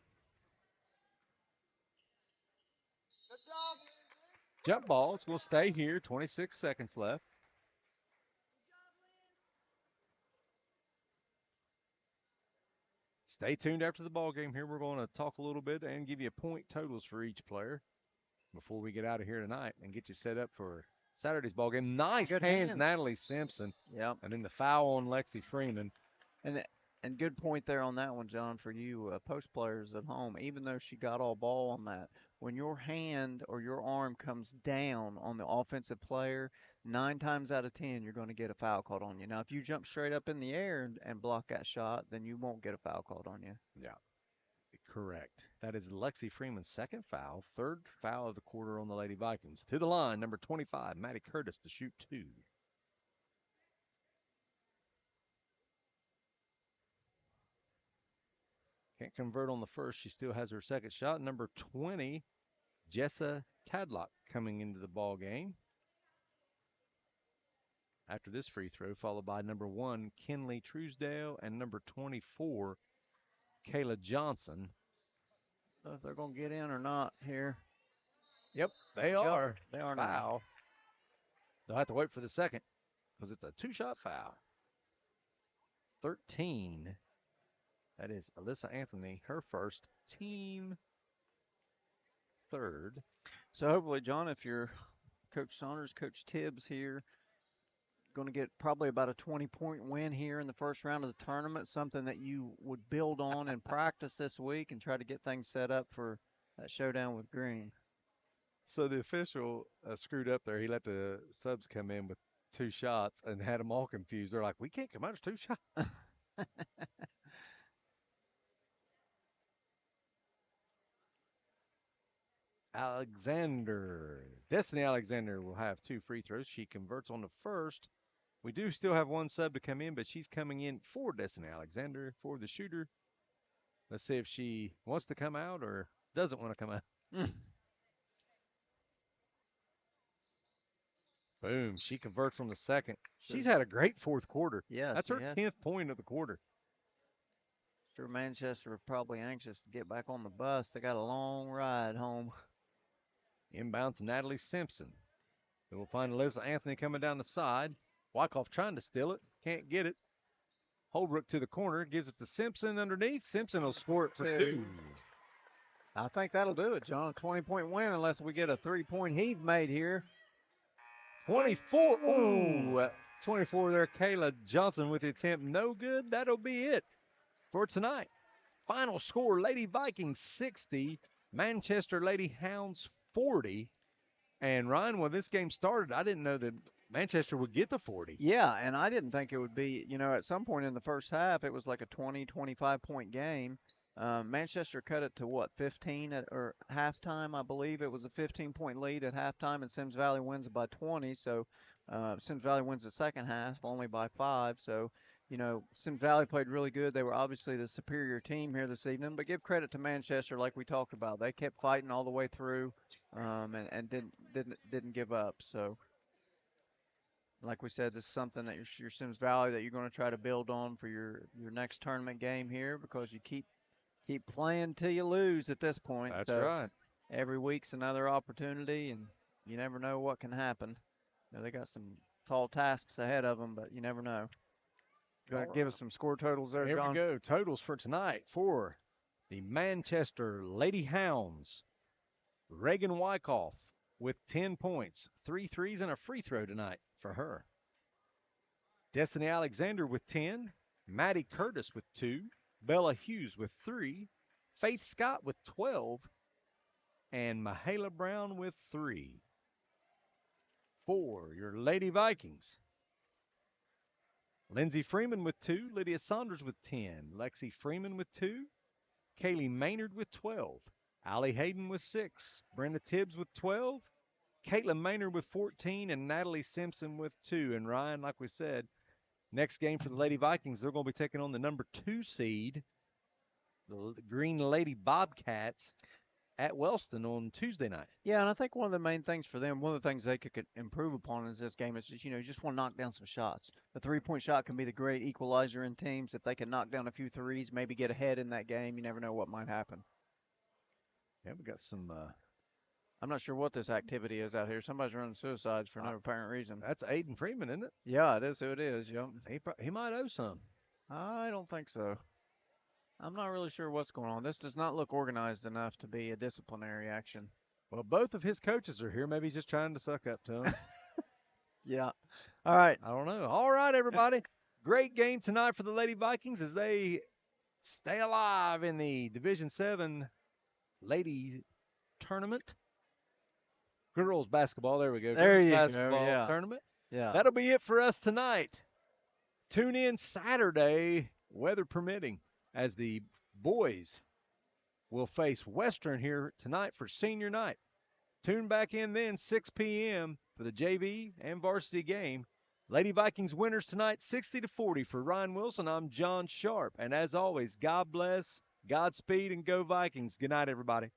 Speaker 3: Good job.
Speaker 1: Jump ball. It's going to stay here. 26 seconds left. Stay tuned after the ball game here. We're going to talk a little bit and give you point totals for each player before we get out of here tonight and get you set up for Saturday's ball game. Nice hands, Natalie Simpson.
Speaker 2: Yep.
Speaker 1: And then the foul on Lexi Freeman.
Speaker 2: And good point there on that one, John, for you post players at home. Even though she got all ball on that, when your hand or your arm comes down on the offensive player, 9 times out of 10, you're going to get a foul called on you. Now, if you jump straight up in the air and block that shot, then you won't get a foul called on you.
Speaker 1: Yeah, correct. That is Lexi Freeman's second foul, third foul of the quarter on the Lady Vikings. To the line, number 25, Maddie Curtis to shoot 2. Can't convert on the first. She still has her second shot. Number 20, Jessa Tadlock coming into the ball game after this free throw, followed by number 1, Kinley Truesdale, and number 24, Kayla Johnson.
Speaker 2: So if they're going to get in or not here.
Speaker 1: Yep, they are.
Speaker 2: They are now.
Speaker 1: Foul. They'll have to wait for the second because it's a two-shot foul. 13. That is Alyssa Anthony, her first, team third.
Speaker 2: So hopefully, John, if you're Coach Saunders, Coach Tibbs here, going to get probably about a 20-point win here in the first round of the tournament, something that you would build on and practice this week and try to get things set up for that showdown with Green.
Speaker 1: So the official screwed up there. He let the subs come in with 2 shots and had them all confused. They're like, we can't come out as 2 shots. Destiny Alexander will have 2 free throws. She converts on the first. We do still have 1 sub to come in, but she's coming in for Destiny Alexander for the shooter. Let's see if she wants to come out or doesn't want to come out. Boom. She converts on the second. She's had a great fourth quarter.
Speaker 2: Yes,
Speaker 1: That's her 10th point of the quarter.
Speaker 2: Sure, Manchester are probably anxious to get back on the bus. They got a long ride home.
Speaker 1: Inbounds Natalie Simpson. Then we'll find Alyssa Anthony coming down the side. Wyckoff trying to steal it. Can't get it. Holbrook to the corner. Gives it to Simpson underneath. Simpson will score it for 2.
Speaker 2: I think that'll do it, John. A 20-point win unless we get a 3-point heave made here.
Speaker 1: 24. Ooh. 24 there. Kayla Johnson with the attempt. No good. That'll be it for tonight. Final score, Lady Vikings 60. Manchester Lady Hounds 40. And Ryan, when this game started, I didn't know that Manchester would get the 40.
Speaker 2: Yeah, and I didn't think it would be, at some point in the first half, it was like a 20, 25-point game. Manchester cut it to 15 at halftime, I believe. It was a 15-point lead at halftime, and Symmes Valley wins it by 20. So Symmes Valley wins the second half only by 5. So, Symmes Valley played really good. They were obviously the superior team here this evening, but give credit to Manchester like we talked about. They kept fighting all the way through and didn't give up. So, like we said, this is something that your Symmes Valley that you're going to try to build on for your next tournament game here because you keep playing till you lose at this point.
Speaker 1: That's
Speaker 2: so
Speaker 1: right.
Speaker 2: Every week's another opportunity, and you never know what can happen. They got some tall tasks ahead of them, but you never know. Going to give us some score totals there,
Speaker 1: Here
Speaker 2: John?
Speaker 1: we go. Totals for tonight for the Manchester Lady Hounds. Reagan Wyckoff with 10 points, 3 threes, and a free throw tonight for her. Destiny Alexander with 10. Maddie Curtis with 2. Bella Hughes with 3. Faith Scott with 12. And Mahala Brown with 3. For your Lady Vikings, Lindsay Freeman with 2. Lydia Saunders with 10. Lexi Freeman with 2. Kaylee Maynard with 12. Allie Hayden with 6. Brenda Tibbs with 12. Caitlin Maynard with 14. And Natalie Simpson with 2. And Ryan, like we said, next game for the Lady Vikings, they're going to be taking on the number 2 seed, the Green Lady Bobcats, at Wellston on Tuesday night.
Speaker 2: Yeah, and I think one of the main things for them, one of the things they could improve upon in this game is just, you just want to knock down some shots. The 3-point shot can be the great equalizer in teams. If they can knock down a few threes, maybe get ahead in that game, you never know what might happen.
Speaker 1: Yeah, we got some.
Speaker 2: I'm not sure what this activity is out here. Somebody's running suicides for no apparent reason.
Speaker 1: That's Aiden Freeman, isn't it?
Speaker 2: Yeah, it is who it is. Yep.
Speaker 1: He might owe some.
Speaker 2: I don't think so. I'm not really sure what's going on. This does not look organized enough to be a disciplinary action.
Speaker 1: Well, both of his coaches are here. Maybe he's just trying to suck up to him.
Speaker 2: Yeah. All right.
Speaker 1: I don't know. All right, everybody. Great game tonight for the Lady Vikings as they stay alive in the Division 7 Ladies Tournament. Girls basketball. There we go.
Speaker 2: There
Speaker 1: Girls
Speaker 2: you
Speaker 1: basketball
Speaker 2: go. Yeah.
Speaker 1: tournament.
Speaker 2: Yeah.
Speaker 1: That'll be it for us tonight. Tune in Saturday, weather permitting, as the boys will face Western here tonight for senior night. Tune back in then, 6 p.m. for the JV and varsity game. Lady Vikings winners tonight, 60-40 for Ryan Wilson. I'm John Sharp. And as always, God bless Godspeed and go Vikings. Good night, everybody.